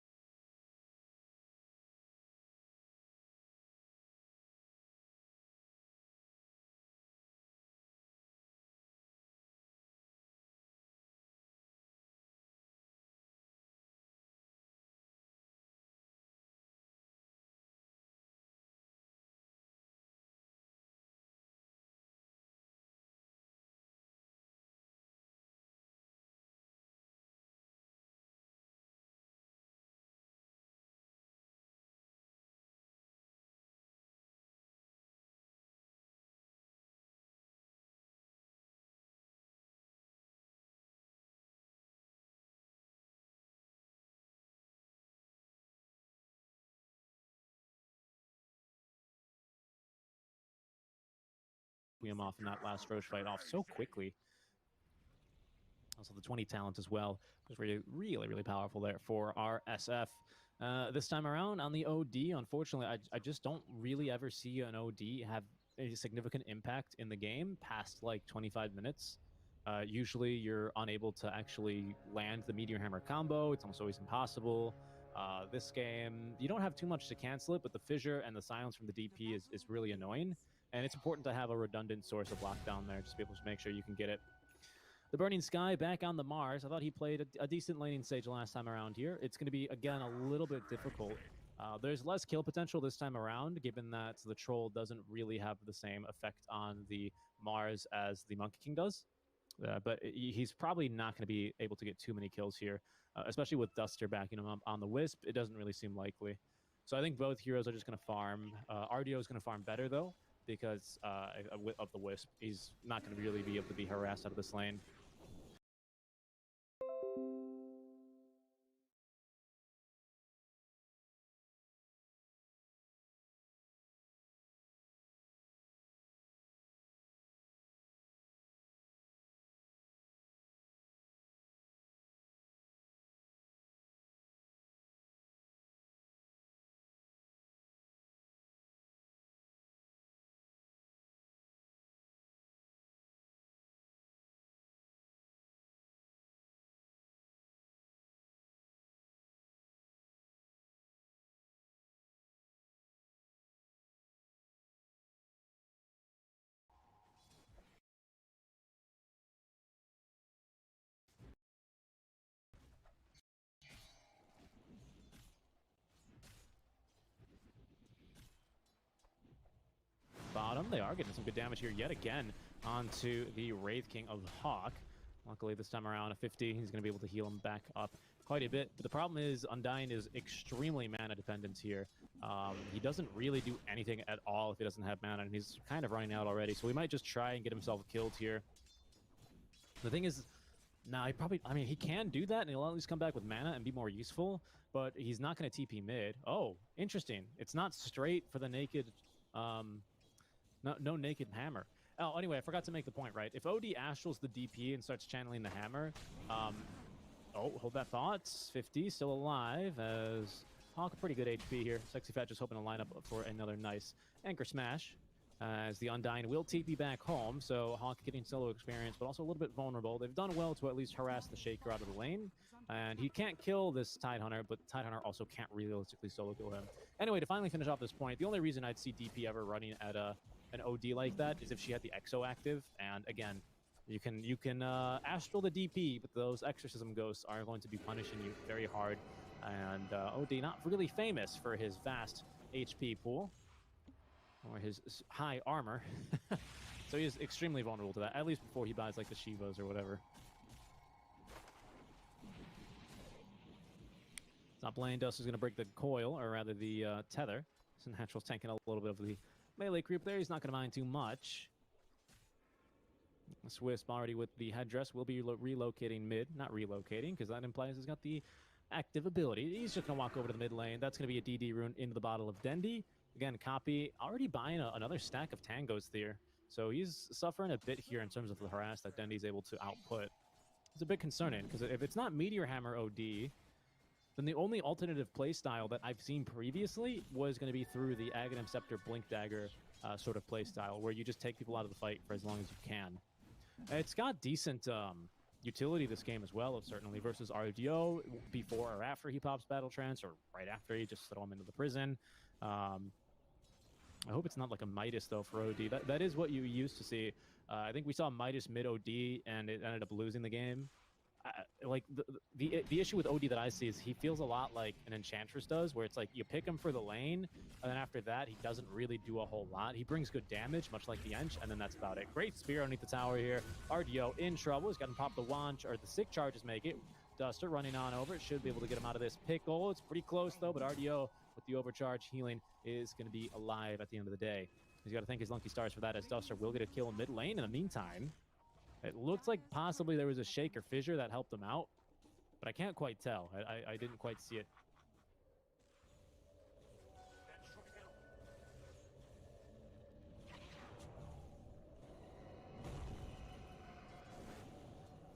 Him off in that last Roche fight off so quickly. Also, the 20 talent as well was really, really, really powerful there for our SF. This time around on the OD, unfortunately, I just don't really ever see an OD have a significant impact in the game past like 25 minutes. Usually, you're unable to actually land the Meteor Hammer combo. It's almost always impossible. This game, you don't have too much to cancel it, but the fissure and the silence from the DP is really annoying. And it's important to have a redundant source of lockdown there just to be able to make sure you can get it. The Burning Sky back on the Mars. I thought he played a decent laning stage last time around here. It's going to be, again, a little bit difficult There's less kill potential this time around, given that the Troll doesn't really have the same effect on the Mars as the Monkey King does. But he's probably not going to be able to get too many kills here, especially with Duster backing him up on the Wisp. It doesn't really seem likely. So I think both heroes are just going to farm. RDO is going to farm better, though, because of the Wisp. He's not going to really be able to be harassed out of this lane. Bottom, they are getting some good damage here yet again onto the Wraith King of Hawk. Luckily, this time around, a 50, he's going to be able to heal him back up quite a bit. But the problem is, Undyne is extremely mana dependent here. He doesn't really do anything at all if he doesn't have mana, and he's kind of running out already. So we might just try and get himself killed here. The thing is, now he probably, I mean, he can do that, and he'll at least come back with mana and be more useful, but he's not going to TP mid. Oh, interesting. It's not straight for the naked, no naked hammer. Oh, anyway, I forgot to make the point, right? If OD astrals the DP and starts channeling the hammer, oh, hold that thought. 50 still alive as Hawk, pretty good HP here. Sexy Fat just hoping to line up for another nice anchor smash. As the Undyne will TP back home, so Hawk getting solo experience, but also a little bit vulnerable. They've done well to at least harass the Shaker out of the lane, and he can't kill this Tidehunter, but Tidehunter also can't realistically solo kill him. Anyway, to finally finish off this point, the only reason I'd see DP ever running at an OD like that is if she had the Exo active, and again, you can astral the DP, but those Exorcism Ghosts are going to be punishing you very hard, and OD not really famous for his vast HP pool or his high armor. So he is extremely vulnerable to that, at least before he buys like the Shivas or whatever. Top lane, Dust is going to break the coil, or rather the tether. So Natural's tanking a little bit of the melee creep there. He's not going to mind too much. Wisp already with the headdress will be relocating mid. Not relocating, because that implies he's got the active ability. He's just going to walk over to the mid lane. That's going to be a DD rune into the bottle of Dendi. Again, Copy already buying another stack of Tangos there. So he's suffering a bit here in terms of the harass that Dendi's able to output. It's a bit concerning, because if it's not Meteor Hammer OD, then the only alternative playstyle that I've seen previously was going to be through the Aghanim Scepter Blink Dagger sort of playstyle, where you just take people out of the fight for as long as you can. It's got decent utility this game as well, certainly, versus RDO before or after he pops Battle Trance, or right after he just throw him into the prison. I hope it's not like a Midas, though, for OD. That is what you used to see. I think we saw Midas mid OD, and it ended up losing the game. Like, the issue with OD that I see is he feels a lot like an Enchantress does, where it's like you pick him for the lane, and then after that, he doesn't really do a whole lot. He brings good damage, much like the Ench, and then that's about it. Great spear underneath the tower here. RDO in trouble. He's got him pop the Wanch, or the Sick Charges make it. Duster running on over. It should be able to get him out of this pickle. It's pretty close, though, but RDO with the overcharge healing is going to be alive at the end of the day. He's got to thank his lucky stars for that, as Duster will get a kill in mid lane. In the meantime, it looks like possibly there was a Shake or Fissure that helped him out, but I can't quite tell. I didn't quite see it.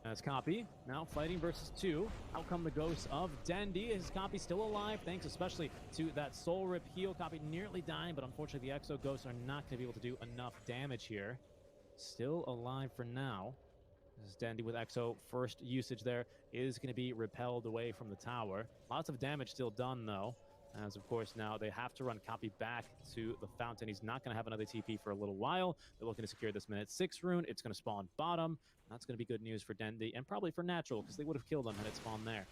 That's Copy, now fighting versus 2. Out come the ghosts of Dendi. Is Copy still alive? Thanks especially to that Soul Rip heal. Copy nearly dying, but unfortunately the Exo Ghosts are not going to be able to do enough damage here. Still alive for now. This is Dendi with Exo. First usage there is going to be repelled away from the tower. Lots of damage still done, though. As, of course, now they have to run Copy back to the fountain. He's not going to have another TP for a little while. They're looking to secure this minute 6 rune. It's going to spawn bottom. That's going to be good news for Dendi, and probably for Natural, because they would have killed him had it spawned there.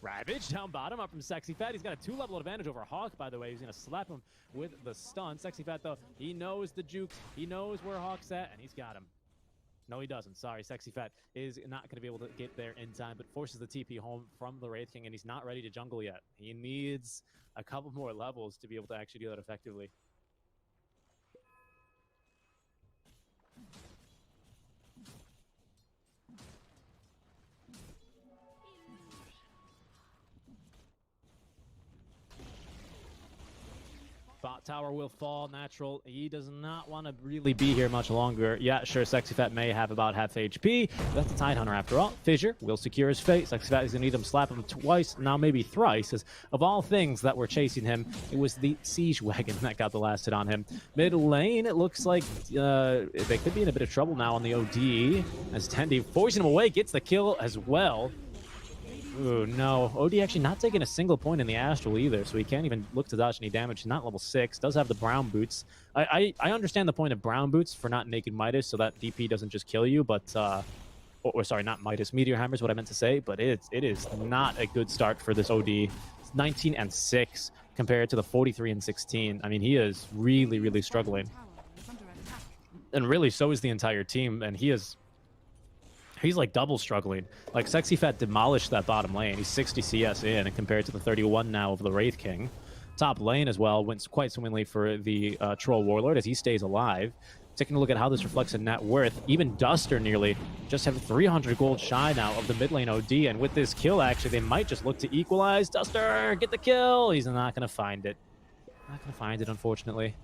Ravage down bottom up from Sexy Fat. He's got a 2-level advantage over Hawk, by the way. He's going to slap him with the stun. Sexy Fat, though, he knows the jukes. He knows where Hawk's at, and he's got him. No, he doesn't. Sorry, Sexy Fat is not going to be able to get there in time, but forces the TP home from the Wraith King, and he's not ready to jungle yet. He needs a couple more levels to be able to actually do that effectively. Bot tower will fall, natural. He does not want to really be here much longer. Yeah, sure, Sexy Fat may have about half HP. That's the Tidehunter after all. Fissure will secure his fate. Sexy Fat is going to need him, slap him twice, now maybe thrice. As of all things that were chasing him, it was the Siege Wagon that got the last hit on him. Mid lane, it looks like they could be in a bit of trouble now on the OD. As Tendi forcing him away, gets the kill as well. Ooh, no. OD actually not taking a single point in the Astral either, so he can't even look to dodge any damage. He's not level 6. Does have the brown boots. I understand the point of brown boots for not naked Midas, so that DP doesn't just kill you, but... or sorry, not Midas. Meteor Hammer is what I meant to say, but it is not a good start for this OD. It's 19-6 compared to the 43-16. I mean, he is really, really struggling. And really, so is the entire team, and he's like double struggling. Like, Sexy Fat demolished that bottom lane. He's 60 CS in, and compared to the 31 now of the Wraith King. Top lane as well went quite swimmingly for the Troll Warlord as he stays alive. Taking a look at how this reflects in net worth, even Duster nearly just have 300 gold shy now of the mid lane OD, and with this kill, actually, they might just look to equalize. Duster, get the kill! He's not going to find it. Not going to find it, unfortunately.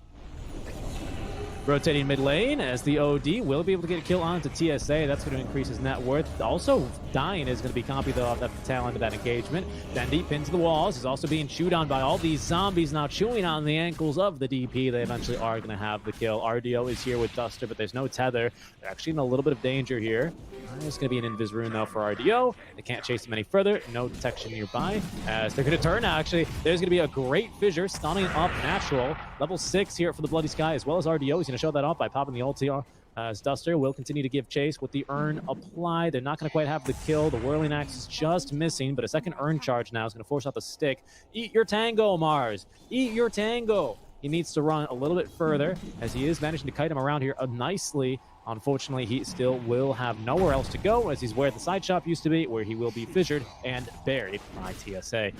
Rotating mid lane as the OD will be able to get a kill onto TSA. That's going to increase his net worth. Also, dying is going to be copied though off the tail end of that engagement. Dendi pinned to the walls. He's also being chewed on by all these zombies now chewing on the ankles of the DP. They eventually are going to have the kill. RDO is here with Duster, but there's no tether. They're actually in a little bit of danger here. There's going to be an Invis Rune though for RDO. They can't chase him any further. No detection nearby. As they're going to turn actually. There's going to be a great fissure stunning up natural. Level 6 here for the Bloody Sky as well as RDO. He's going to show that off by popping the ulti as Duster will continue to give chase with the Urn applied. They're not going to quite have the kill. The Whirling Axe is just missing, but a second Urn charge now is going to force out the stick. Eat your tango, Mars. Eat your tango. He needs to run a little bit further as he is managing to kite him around here nicely. Unfortunately, he still will have nowhere else to go as he's where the side shop used to be, where he will be fissured and buried by TSA.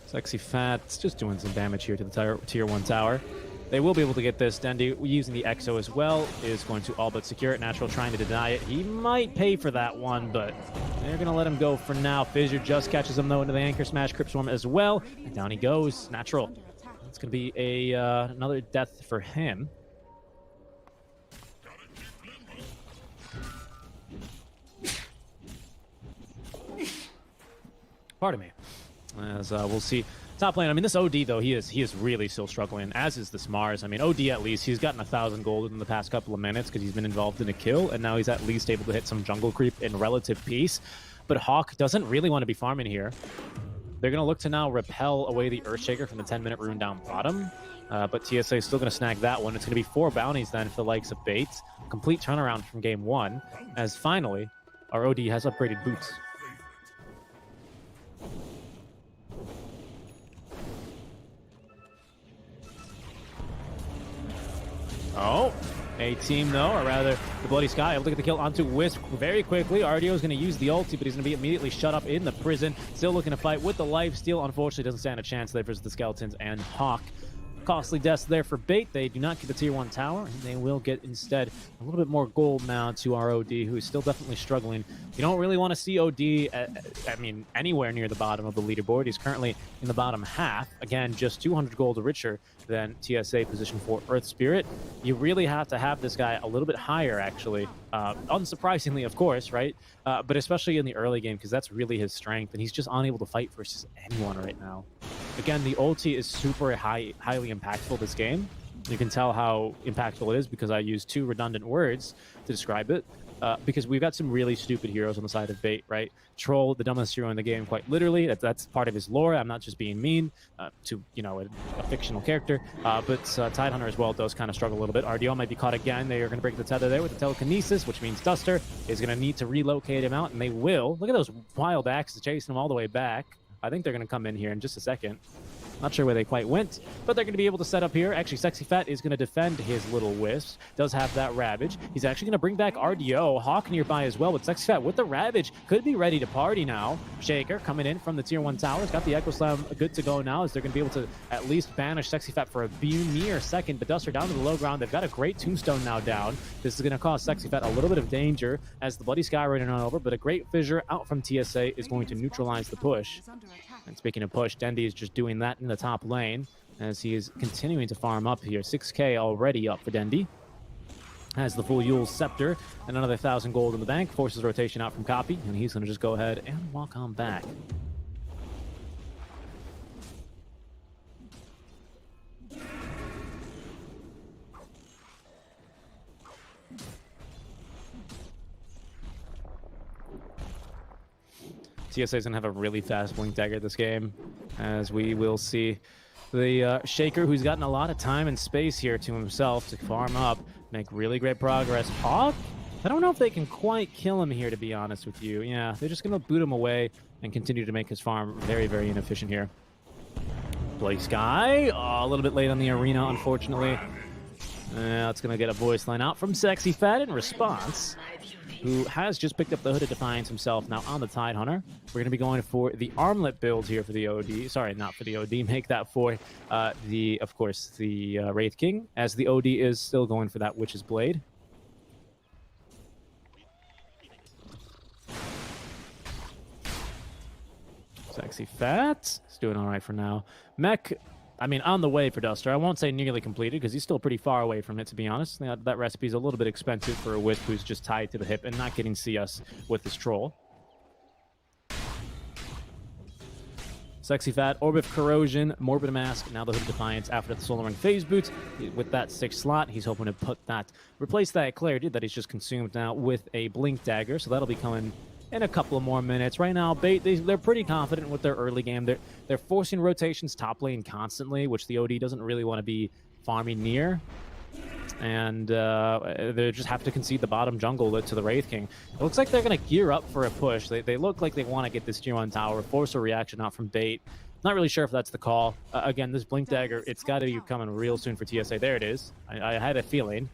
Sexy Fat's just doing some damage here to the tier 1 tower. They will be able to get this. Dendi, using the Exo as well, is going to all but secure it. Natural trying to deny it. He might pay for that one, but they're going to let him go for now. Fissure just catches him, though, into the Anchor Smash Crypt Swarm as well. And down he goes. Natural. It's going to be another death for him. Pardon me. As we'll see. Top lane, I mean, this OD, though, he is really still struggling, as is this Mars. I mean, OD, at least, he's gotten 1,000 gold in the past couple of minutes because he's been involved in a kill, and now he's at least able to hit some jungle creep in relative peace. But Hawk doesn't really want to be farming here. They're going to look to now repel away the Earthshaker from the 10-minute rune down bottom. But TSA is still going to snag that one. It's going to be 4 bounties then for the likes of Bates. Complete turnaround from game 1, as finally, our OD has upgraded boots. Oh, a team though, or rather the Bloody Sky able to get the kill onto Wisp very quickly. RDO is going to use the ulti, but he's going to be immediately shut up in the prison. Still looking to fight with the lifesteal. Unfortunately, doesn't stand a chance there versus the Skeletons and Hawk. Costly deaths there for Bait. They do not get the tier 1 tower, and they will get instead a little bit more gold now to our OD, who is still definitely struggling. You don't really want to see OD, anywhere near the bottom of the leaderboard. He's currently in the bottom half. Again, just 200 gold richer than TSA position for Earth Spirit. You really have to have this guy a little bit higher, actually. Unsurprisingly, of course, right? But especially in the early game, because that's really his strength, and he's just unable to fight versus anyone right now. Again, the ulti is super highly impactful this game. You can tell how impactful it is because I use 2 redundant words to describe it. because we've got some really stupid heroes on the side of Bait, right? Troll, the dumbest hero in the game, quite literally. That's part of his lore. I'm not just being mean to, you know, a fictional character. But Tidehunter as well does kind of struggle a little bit. RDO might be caught again. They are going to break the tether there with the telekinesis, which means Duster is going to need to relocate him out, and they will. Look at those wild axes chasing him all the way back. I think they're going to come in here in just a second. Not sure where they quite went, but they're going to be able to set up here. Actually, Sexy Fat is going to defend his little wisps. Does have that Ravage. He's actually going to bring back RDO. Hawk nearby as well, but Sexy Fat with the Ravage could be ready to party now. Shaker coming in from the Tier 1 towers. Got the Echo Slam good to go now, as they're going to be able to at least banish Sexy Fat for a mere second. But Duster down to the low ground. They've got a great Tombstone now down. This is going to cause Sexy Fat a little bit of danger as the Bloody Sky running on over, but a great fissure out from TSA is going to neutralize the push. And speaking of push, Dendy is just doing that in the top lane as he is continuing to farm up here. 6k already up for Dendy. Has the full Yule's Scepter and another 1,000 gold in the bank. Forces rotation out from Copy, and he's going to just go ahead and walk on back. TSA is going to have a really fast Blink Dagger this game, as we will see the Shaker, who's gotten a lot of time and space here to himself to farm up, make really great progress. Hawk? I don't know if they can quite kill him here, to be honest with you. Yeah, they're just going to boot him away and continue to make his farm very, very inefficient here. Bloody Sky, a little bit late on the arena, unfortunately. It's going to get a voice line out from Sexy Fat in response, who has just picked up the Hooded Defiance himself now on the Tidehunter. We're going to be going for the Armlet build here for the OD. Sorry, not for the OD. Make that for of course, the Wraith King, as the OD is still going for that Witch's Blade. Sexy Fat is doing all right for now. Mech, I mean, on the way for Duster. I won't say nearly completed, because he's still pretty far away from it, to be honest. That recipe is a little bit expensive for a Wisp who's just tied to the hip and not getting CS with his Troll. Sexy Fat, Orb of Corrosion, Morbid Mask, now the Hooded Defiance after the Solar Ring Phase Boots. With that 6th slot, he's hoping to replace that Clarity that he's just consumed now with a Blink Dagger, so that'll be coming in a couple of more minutes. Right now, Bait, they're pretty confident with their early game. They're forcing rotations top lane constantly, which the OD doesn't really want to be farming near. And they just have to concede the bottom jungle to the Wraith King. It looks like they're going to gear up for a push. They look like they want to get this Tier 1 tower, force a reaction out from Bait. Not really sure if that's the call. Again, this Blink Dagger, it's got to be coming real soon for TSA. There it is. I had a feeling.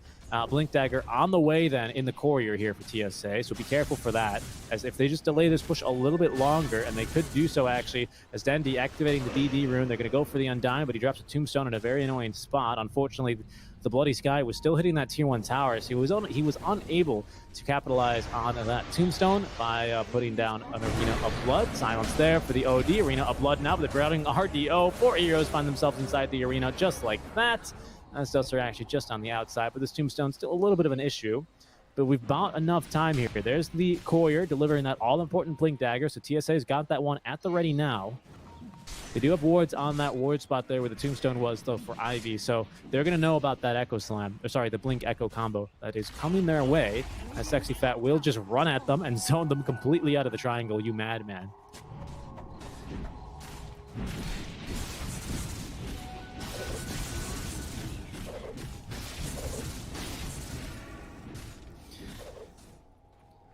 Blink Dagger on the way then in the courier here for TSA, so be careful for that, as if they just delay this push a little bit longer, and they could do so actually, as Dendy activating the DD rune. They're going to go for the Undying, but he drops a Tombstone in a very annoying spot. Unfortunately, the Bloody Sky was still hitting that Tier 1 tower, so he was unable to capitalize on that Tombstone by putting down an Arena of Blood. Silence there for the OD. Arena of Blood now, but they're routing RDO. 4 heroes find themselves inside the arena just like that. As Duster actually just on the outside, but this Tombstone's still a little bit of an issue. But we've bought enough time here. There's the Courier delivering that all-important Blink Dagger, so TSA's got that one at the ready now. They do have wards on that ward spot there where the Tombstone was, though, for Ivy, so they're going to know about that Echo Slam, or sorry, the Blink Echo combo that is coming their way, as Sexy Fat will just run at them and zone them completely out of the triangle, you madman.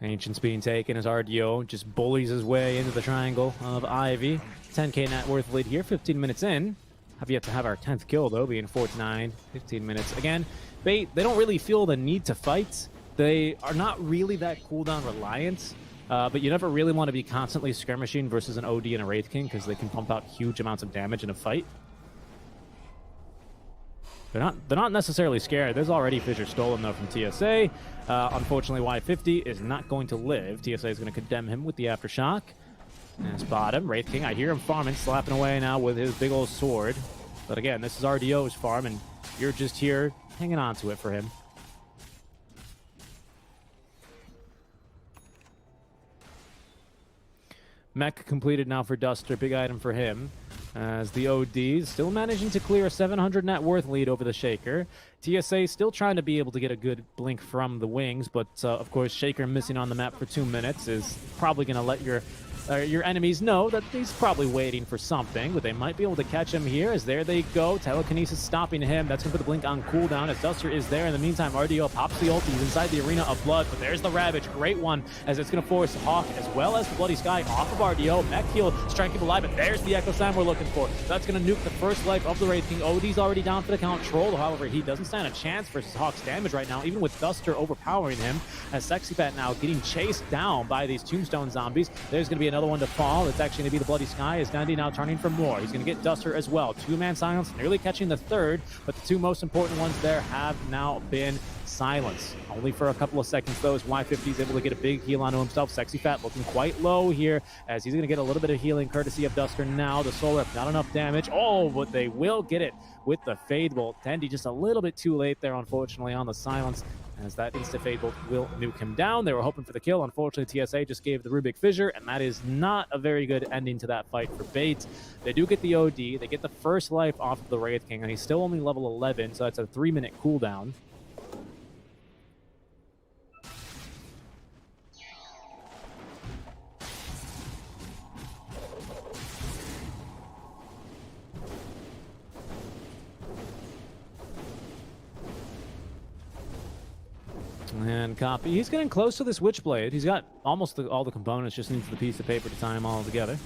Ancient's being taken as RDO just bullies his way into the triangle of Ivy. 10k net worth lead here, 15 minutes in. Have yet to have our 10th kill, though, being 4-9, 15 minutes. Again, they don't really feel the need to fight. They are not really that cooldown reliant, but you never really want to be constantly skirmishing versus an OD and a Wraith King, because they can pump out huge amounts of damage in a fight. They're not necessarily scared. There's already Fissure stolen, though, from TSA. Unfortunately, Y50 is not going to live. TSA is going to condemn him with the Aftershock. And spot him. Wraith King, I hear him farming, slapping away now with his big old sword. But again, this is RDO's farm, and you're just here hanging on to it for him. Mech completed now for Duster. Big item for him. as the OD still managing to clear a 700 net worth lead over the Shaker. TSA still trying to be able to get a good blink from the wings, but of course Shaker missing on the map for 2 minutes is probably going to let your enemies know that he's probably waiting for something, but they might be able to catch him here as there they go. Telekinesis stopping him. That's going to put the blink on cooldown as Duster is there. In the meantime, RDO pops the ult. He's inside the Arena of Blood, but there's the Ravage. Great one as it's going to force Hawk as well as the Bloody Sky off of RDO. Mech heal, trying to keep alive, but there's the Echo Slam we're looking for. That's going to nuke the first life of the Wraith King. OD's already down for the count. Troll, however, he doesn't stand a chance versus Hawk's damage right now, even with Duster overpowering him, as Sexy Fat now getting chased down by these Tombstone zombies. There's going to be another one to fall. It's actually going to be the Bloody Sky as Dandy now turning for more. He's going to get Duster as well. 2-man silence, nearly catching the third, but the 2 most important ones there have now been silenced. Only for a couple of seconds though, as Y50 is able to get a big heal onto himself. Sexy Fat looking quite low here as he's going to get a little bit of healing courtesy of Duster now. The Soul Rip, not enough damage. Oh, but they will get it with the Fade Bolt. Dandy just a little bit too late there, unfortunately, on the silence, as that insta-Fade Bolt will nuke him down. They were hoping for the kill. Unfortunately, TSA just gave the Rubik Fissure, and that is not a very good ending to that fight for Bates. They do get the OD. They get the first life off of the Wraith King, and he's still only level 11, so that's a 3-minute cooldown. And copy. He's getting close to this Witchblade. He's got almost all the components, just needs the piece of paper to tie them all together.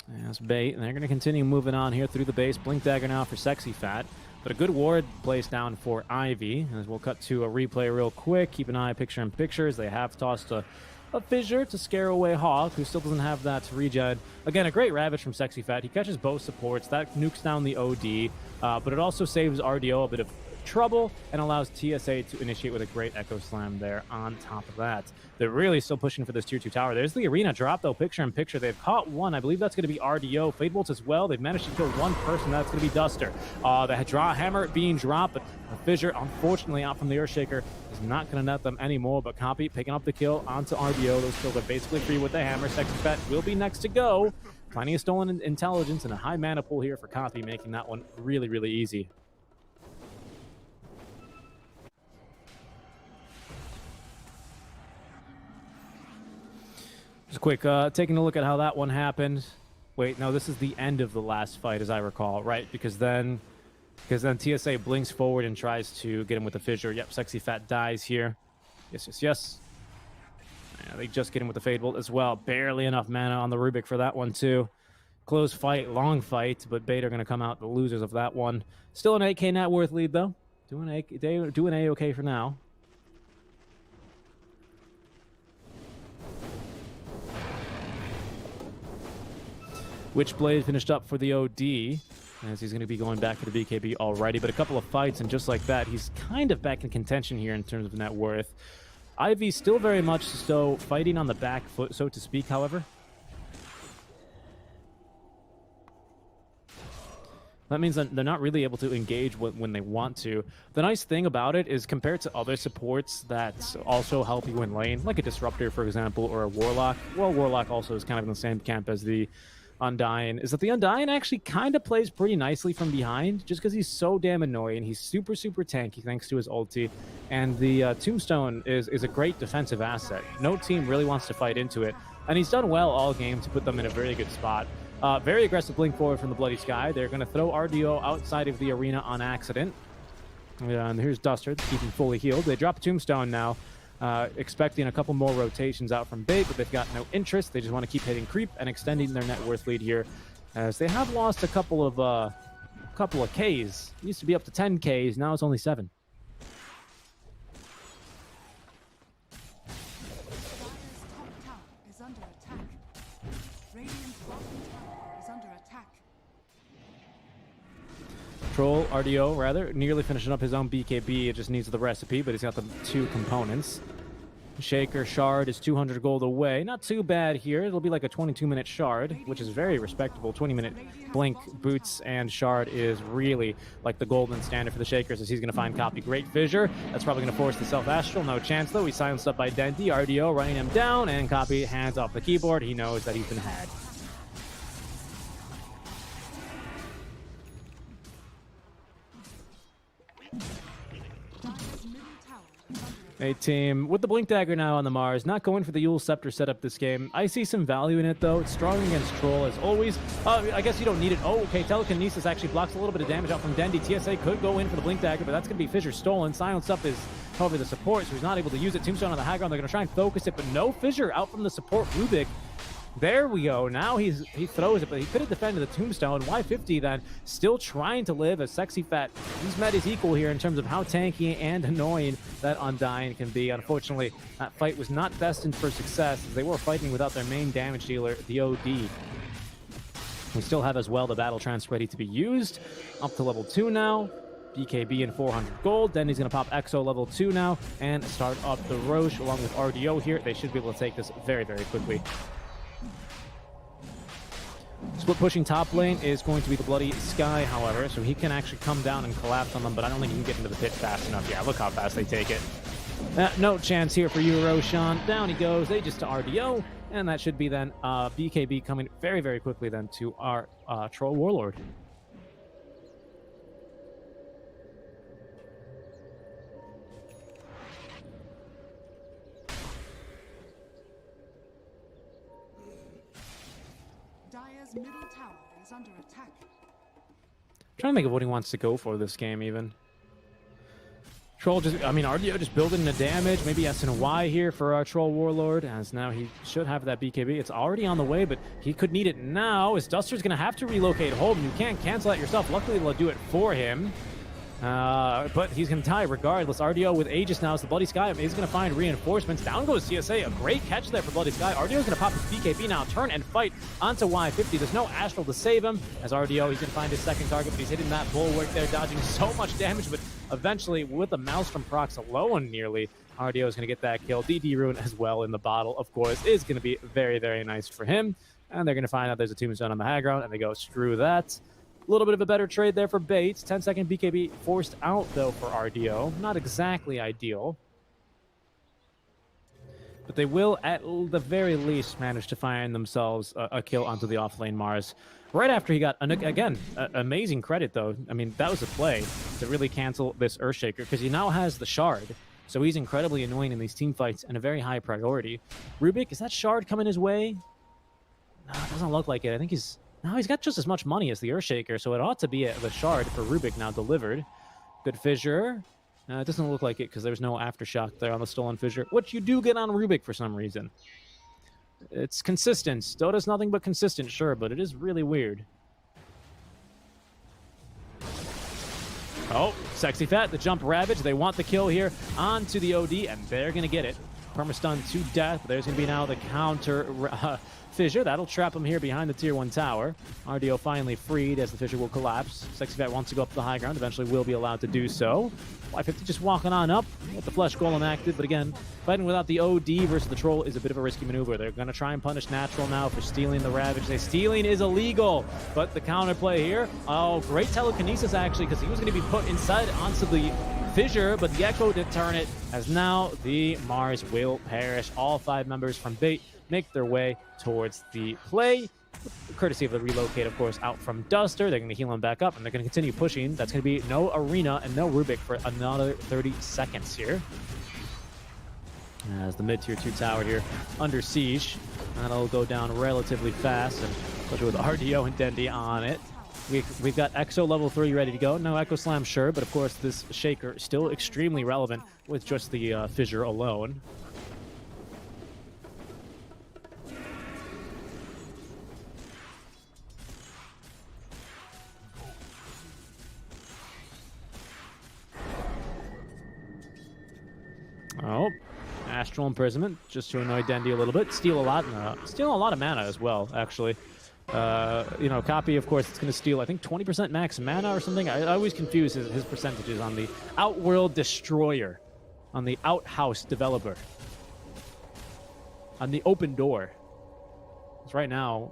That's bait, and they're going to continue moving on here through the base. Blink Dagger now for Sexy Fat, but a good ward placed down for Ivy. As we'll cut to a replay real quick. Keep an eye picture-in-picture as they have tossed a Fissure to scare away Hawk, who still doesn't have that regen. Again, a great Ravage from Sexy Fat. He catches both supports. That nukes down the OD, but it also saves RDO a bit of trouble and allows TSA to initiate with a great Echo Slam there on top of that. They're really still pushing for this tier 2 tower. There's the Arena drop, though, picture-in-picture. They've caught one. I believe that's going to be RDO. Fade Bolts as well. They've managed to kill one person. That's going to be Duster. The draw hammer being dropped, but the Fissure, unfortunately, out from the Earthshaker, is not going to net them anymore, but Copy picking up the kill onto RDO. Those kills are basically free with the hammer. Sexy Fat will be next to go. Plenty of stolen intelligence and a high mana pool here for Copy, making that one really, really easy. Just quick, taking a look at how that one happened. Wait, no, this is the end of the last fight, as I recall, right? Because then TSA blinks forward and tries to get him with the Fissure. Yep, Sexy Fat dies here. Yes. Yeah, they just get him with the Fade Bolt as well. Barely enough mana on the Rubik for that one, too. Close fight, long fight, but Bait are going to come out the losers of that one. Still an 8k net worth lead, though. Doing A-okay for now. Witchblade finished up for the OD, as he's going to be going back for the BKB already. But a couple of fights, and just like that, he's kind of back in contention here in terms of net worth. Ivy still very much so fighting on the back foot, so to speak, however. That means that they're not really able to engage when they want to. The nice thing about it is, compared to other supports that also help you in lane, like a Disruptor, for example, or a Warlock. Well, Warlock also is kind of in the same camp as the Undying, is that the Undying actually kind of plays pretty nicely from behind, just because he's so damn annoying. He's super tanky thanks to his ulti, and the Tombstone is a great defensive asset. No team really wants to fight into it, and he's done well all game to put them in a very good spot. Very aggressive blink forward from the Bloody Sky. They're going to throw RDO outside of the arena on accident. And here's Duster, keeping fully healed. They drop a Tombstone now, expecting a couple more rotations out from Bait, but they've got no interest. They just want to keep hitting creep and extending their net worth lead here, as they have lost a couple of Ks. It used to be up to 10 Ks, now it's only 7. Troll, RDO, rather, nearly finishing up his own BKB. It just needs the recipe, but he's got the 2 components. Shaker shard is 200 gold away. Not too bad here. It'll be like a 22-minute shard, which is very respectable. 20-minute blink, boots, and shard is really like the golden standard for the Shakers, as he's going to find copy. Great fissure. That's probably going to force the self-astral. No chance, though. He's silenced up by Denti. RDO running him down, and copy hands off the keyboard. He knows that he's been had. A team with the Blink Dagger now on the Mars, not going for the Yule Scepter setup this game. I see some value in it, though. It's strong against Troll, as always. I guess you don't need it. Oh, okay, Telekinesis actually blocks a little bit of damage out from Dendi. TSA could go in for the Blink Dagger, but that's going to be Fissure stolen. Silence up is, however, the support, so he's not able to use it. Tombstone on the high ground. They're going to try and focus it, but no Fissure out from the support. Rubik. There we go. Now he throws it, but he could have defended the Tombstone. Y50 then still trying to live as Sexy Fat. He's met his equal here in terms of how tanky and annoying that Undying can be. Unfortunately, that fight was not destined for success, as they were fighting without their main damage dealer, the OD. We still have as well the Battle Trance ready to be used. Up to level 2 now. BKB and 400 gold. Then he's going to pop Exo level 2 now and start up the Roche along with RDO here. They should be able to take this very, very quickly. Split pushing top lane is going to be the Bloody Sky, however, so he can actually come down and collapse on them, but I don't think he can get into the pit fast enough. Yeah, look how fast they take it. No chance here for you, Roshan. Down he goes. They just to RDO, and that should be then BKB coming very, very quickly then to our Troll Warlord. Middle tower is under attack. Trying to think of what he wants to go for this game, even. Troll RDO just building the damage. Maybe S and Y here for our Troll Warlord, as now he should have that BKB. It's already on the way, but he could need it now, as Duster's going to have to relocate home. You can't cancel that yourself. Luckily, they'll do it for him. But he's going to die regardless. RDO with Aegis now as the Bloody Sky is going to find reinforcements. Down goes CSA. A great catch there for Bloody Sky. RDO is going to pop his BKB now. Turn and fight onto Y50. There's no Astral to save him. As RDO, he's going to find his second target, but he's hitting that bulwark there, dodging so much damage. But eventually, with the Maelstrom procs alone nearly, RDO is going to get that kill. DD Rune as well in the bottle, of course, is going to be very, very nice for him. And they're going to find out there's a Tombstone on the high ground, and they go, screw that. A little bit of a better trade there for Bates. 10-second BKB forced out, though, for RDO. Not exactly ideal. But they will, at the very least, manage to find themselves a kill onto the offlane Mars. Right after he got, again, amazing credit, though. I mean, that was a play to really cancel this Earthshaker, because he now has the Shard. So he's incredibly annoying in these team fights and a very high priority. Rubik, is that Shard coming his way? No, it doesn't look like it. I think he's... Now he's got just as much money as the Earthshaker, so it ought to be the Shard for Rubik now delivered. Good Fissure. It doesn't look like it because there's no Aftershock there on the stolen Fissure, which you do get on Rubik for some reason. It's consistent. Dota's nothing but consistent, sure, but it is really weird. Oh, Sexy Fat, the jump Ravage. They want the kill here onto the OD, and they're going to get it. Permastun to death, but there's going to be now the counter Fissure. That'll trap him here behind the tier 1 tower. RDO finally freed as the Fissure will collapse. Sexy Fat wants to go up to the high ground, eventually will be allowed to do so. Y50 just walking on up with the Flesh Golem active, but again, fighting without the OD versus the Troll is a bit of a risky maneuver. They're going to try and punish Natural now for stealing the Ravage. Stealing is illegal, but the counterplay here, oh, great telekinesis actually, because he was going to be put inside onto the Fissure, but the Echo did turn it, as now the Mars will perish. All 5 members from Bait make their way towards the play, courtesy of the relocate, of course, out from Duster. They're going to heal him back up, and they're going to continue pushing. That's going to be no Arena and no Rubik for another 30 seconds here. As the mid-tier 2 tower here under siege. That'll go down relatively fast, and especially with RDO and Dendi on it. We've got Exo level 3 ready to go. No Echo Slam, sure, but of course this Shaker still extremely relevant with just the Fissure alone. Oh, Astral Imprisonment, just to annoy Dendi a little bit. Steal a lot of mana as well, actually. Copy, of course, it's going to steal, I think, 20% max mana or something. I always confuse his percentages on the Outworld Destroyer, on the Outhouse Developer. on the open door. Because right now,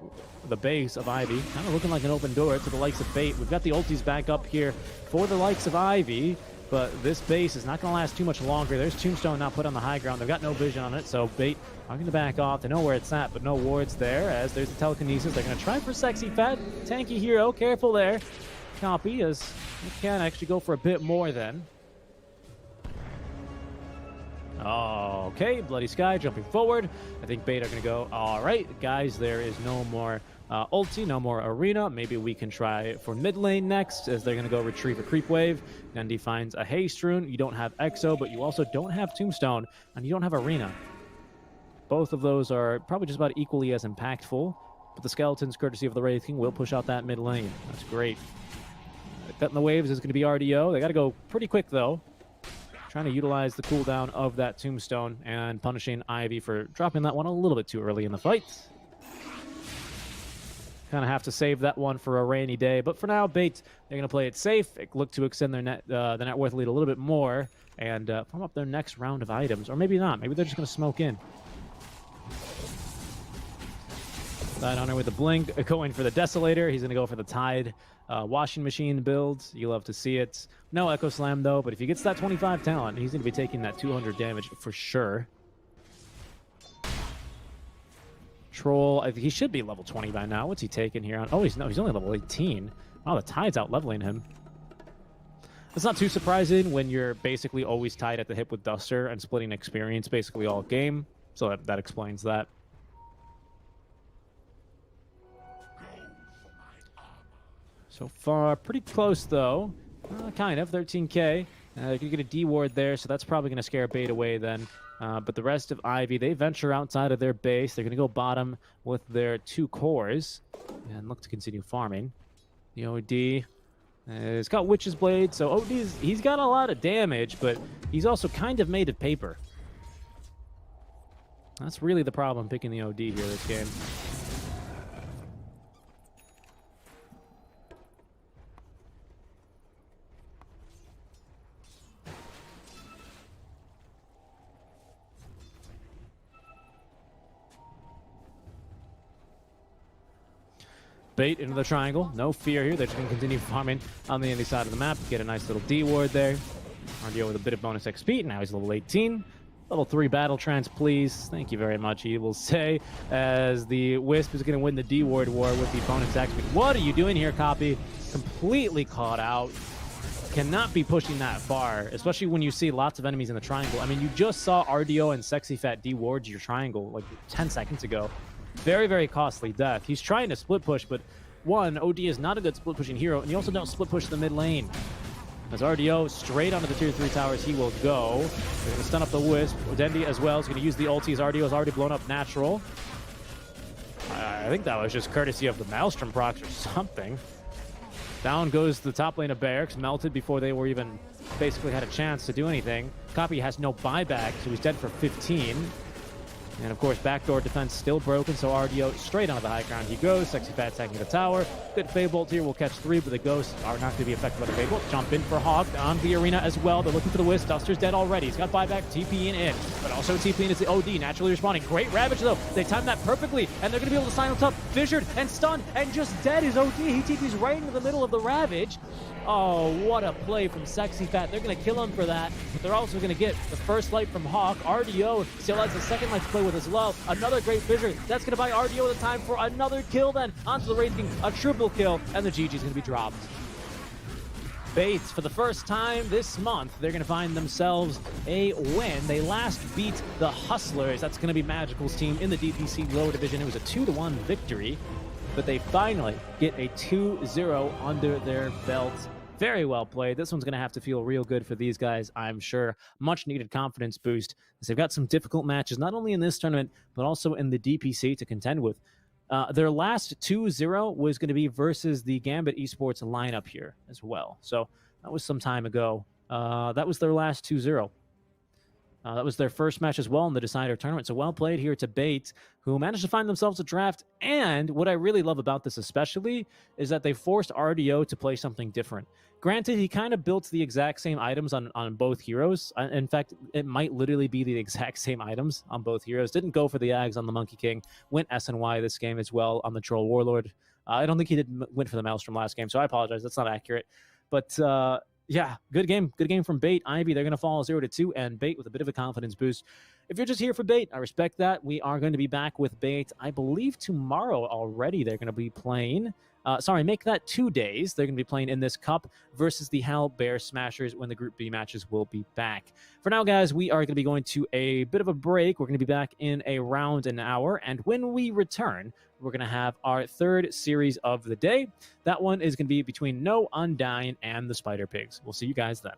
the base of Ivy kind of looking like an open door to the likes of Bait. We've got the ultis back up here for the likes of Ivy, but this base is not going to last too much longer. There's Tombstone now put on the high ground. They've got no vision on it, so Bait are going to back off. They know where it's at, but no wards there, as there's the telekinesis. They're going to try for Sexy Fat. Tanky hero, careful there. Copy, as they can actually go for a bit more then. Okay, Bloody Sky jumping forward. I think Bait are going to go, all right, guys, there is no more ulti, no more arena. Maybe we can try for mid lane next, as they're going to go retrieve a creep wave. Gundy finds a haste rune. You don't have Exo, but you also don't have Tombstone, and you don't have arena. Both of those are probably just about equally as impactful, but the Skeletons, courtesy of the Wraith King, will push out that mid lane. That's great. Cutting the waves is going to be RDO. They got to go pretty quick, though. Trying to utilize the cooldown of that Tombstone and punishing Ivy for dropping that one a little bit too early in the fight. Kind of have to save that one for a rainy day. But for now, Bait, they're going to play it safe, look to extend their the net worth lead a little bit more, and farm up their next round of items. Or maybe not. Maybe they're just going to smoke in. Side Hunter with the blink, going for the Desolator. He's going to go for the Tide washing machine build. You love to see it. No Echo Slam, though, but if he gets that 25 talent, he's going to be taking that 200 damage for sure. Troll, he should be level 20 by now. What's he taking here? Oh, he's only level 18. Wow, the Tide's out leveling him. It's not too surprising when you're basically always tied at the hip with Duster and splitting experience basically all game. So that explains that. So far, pretty close, though. Kind of, 13k. You can get a D ward there, so that's probably going to scare Bait away then. But the rest of Ivy, they venture outside of their base. They're going to go bottom with their 2 cores and look to continue farming. The OD has got Witch's Blade, so he's got a lot of damage, but he's also kind of made of paper. That's really the problem picking the OD here this game. Bait into the triangle. No fear here. They're just going to continue farming on the indie side of the map. Get a nice little D ward there. RDO with a bit of bonus XP. Now he's level 18. Level 3 battle trance, please. Thank you very much, he will say, as the Wisp is going to win the D ward war with the bonus XP. What are you doing here, Copy? Completely caught out. Cannot be pushing that far, especially when you see lots of enemies in the triangle. I mean, you just saw RDO and Sexy Fat D wards your triangle like 10 seconds ago. Very, very costly death. He's trying to split push, but one, OD is not a good split pushing hero, and you also don't split push the mid lane. As RDO straight onto the tier 3 towers, he will go. They're going to stun up the Wisp. Dendi as well is going to use the ulti, as RDO is already blown up natural. I think that was just courtesy of the Maelstrom procs or something. Down goes the top lane of Barracks, melted before they were even basically had a chance to do anything. Copy has no buyback, so he's dead for 15. And of course, backdoor defense still broken, so RDO straight onto the high ground he goes. Sexy Fat attacking the tower. Good Feybolt here will catch 3, but the Ghosts are not going to be affected by the Feybolt. Jump in for Hawk on the arena as well. They're looking for the Wisp. Duster's dead already. He's got buyback, TPing in, but also TPing is the OD, naturally responding. Great Ravage, though. They timed that perfectly, and they're going to be able to silence up. Fissured and stunned, and just dead is OD. He TPs right into the middle of the Ravage. Oh, what a play from Sexy Fat. They're going to kill him for that, but they're also going to get the first light from Hawk. RDO still has the second light to play with as well. Another great fissure. That's going to buy RDO the time for another kill then. Onto the Wraith King, a triple kill, and the GG is going to be dropped. Bates, for the first time this month, they're going to find themselves a win. They last beat the Hustlers. That's going to be Magical's team in the DPC lower division. It was a 2-1 victory, but they finally get a 2-0 under their belt. Very well played. This one's going to have to feel real good for these guys, I'm sure. Much needed confidence boost, as they've got some difficult matches, not only in this tournament, but also in the DPC to contend with. Their last 2-0 was going to be versus the Gambit Esports lineup here as well. So that was some time ago. That was their last 2-0. That was their first match as well in the Decider tournament. So well played here to Bait, who managed to find themselves a draft. And what I really love about this especially is that they forced RDO to play something different. Granted, he kind of built the exact same items on both heroes. In fact, it might literally be the exact same items on both heroes. Didn't go for the Ags on the Monkey King. Went SNY this game as well on the Troll Warlord. I don't think he went for the Maelstrom last game, so I apologize. That's not accurate. But yeah, good game. Good game from Bait. Ivy, they're going to fall 0-2, and Bait with a bit of a confidence boost. If you're just here for Bait, I respect that. We are going to be back with Bait, I believe, tomorrow already. They're going to be playing. Make that 2 days. They're going to be playing in this cup versus the Hell Bear Smashers when the Group B matches will be back. For now, guys, we are going to be going to a bit of a break. We're going to be back in around an hour, and when we return, we're going to have our third series of the day. That one is going to be between No Undying and the Spider Pigs. We'll see you guys then.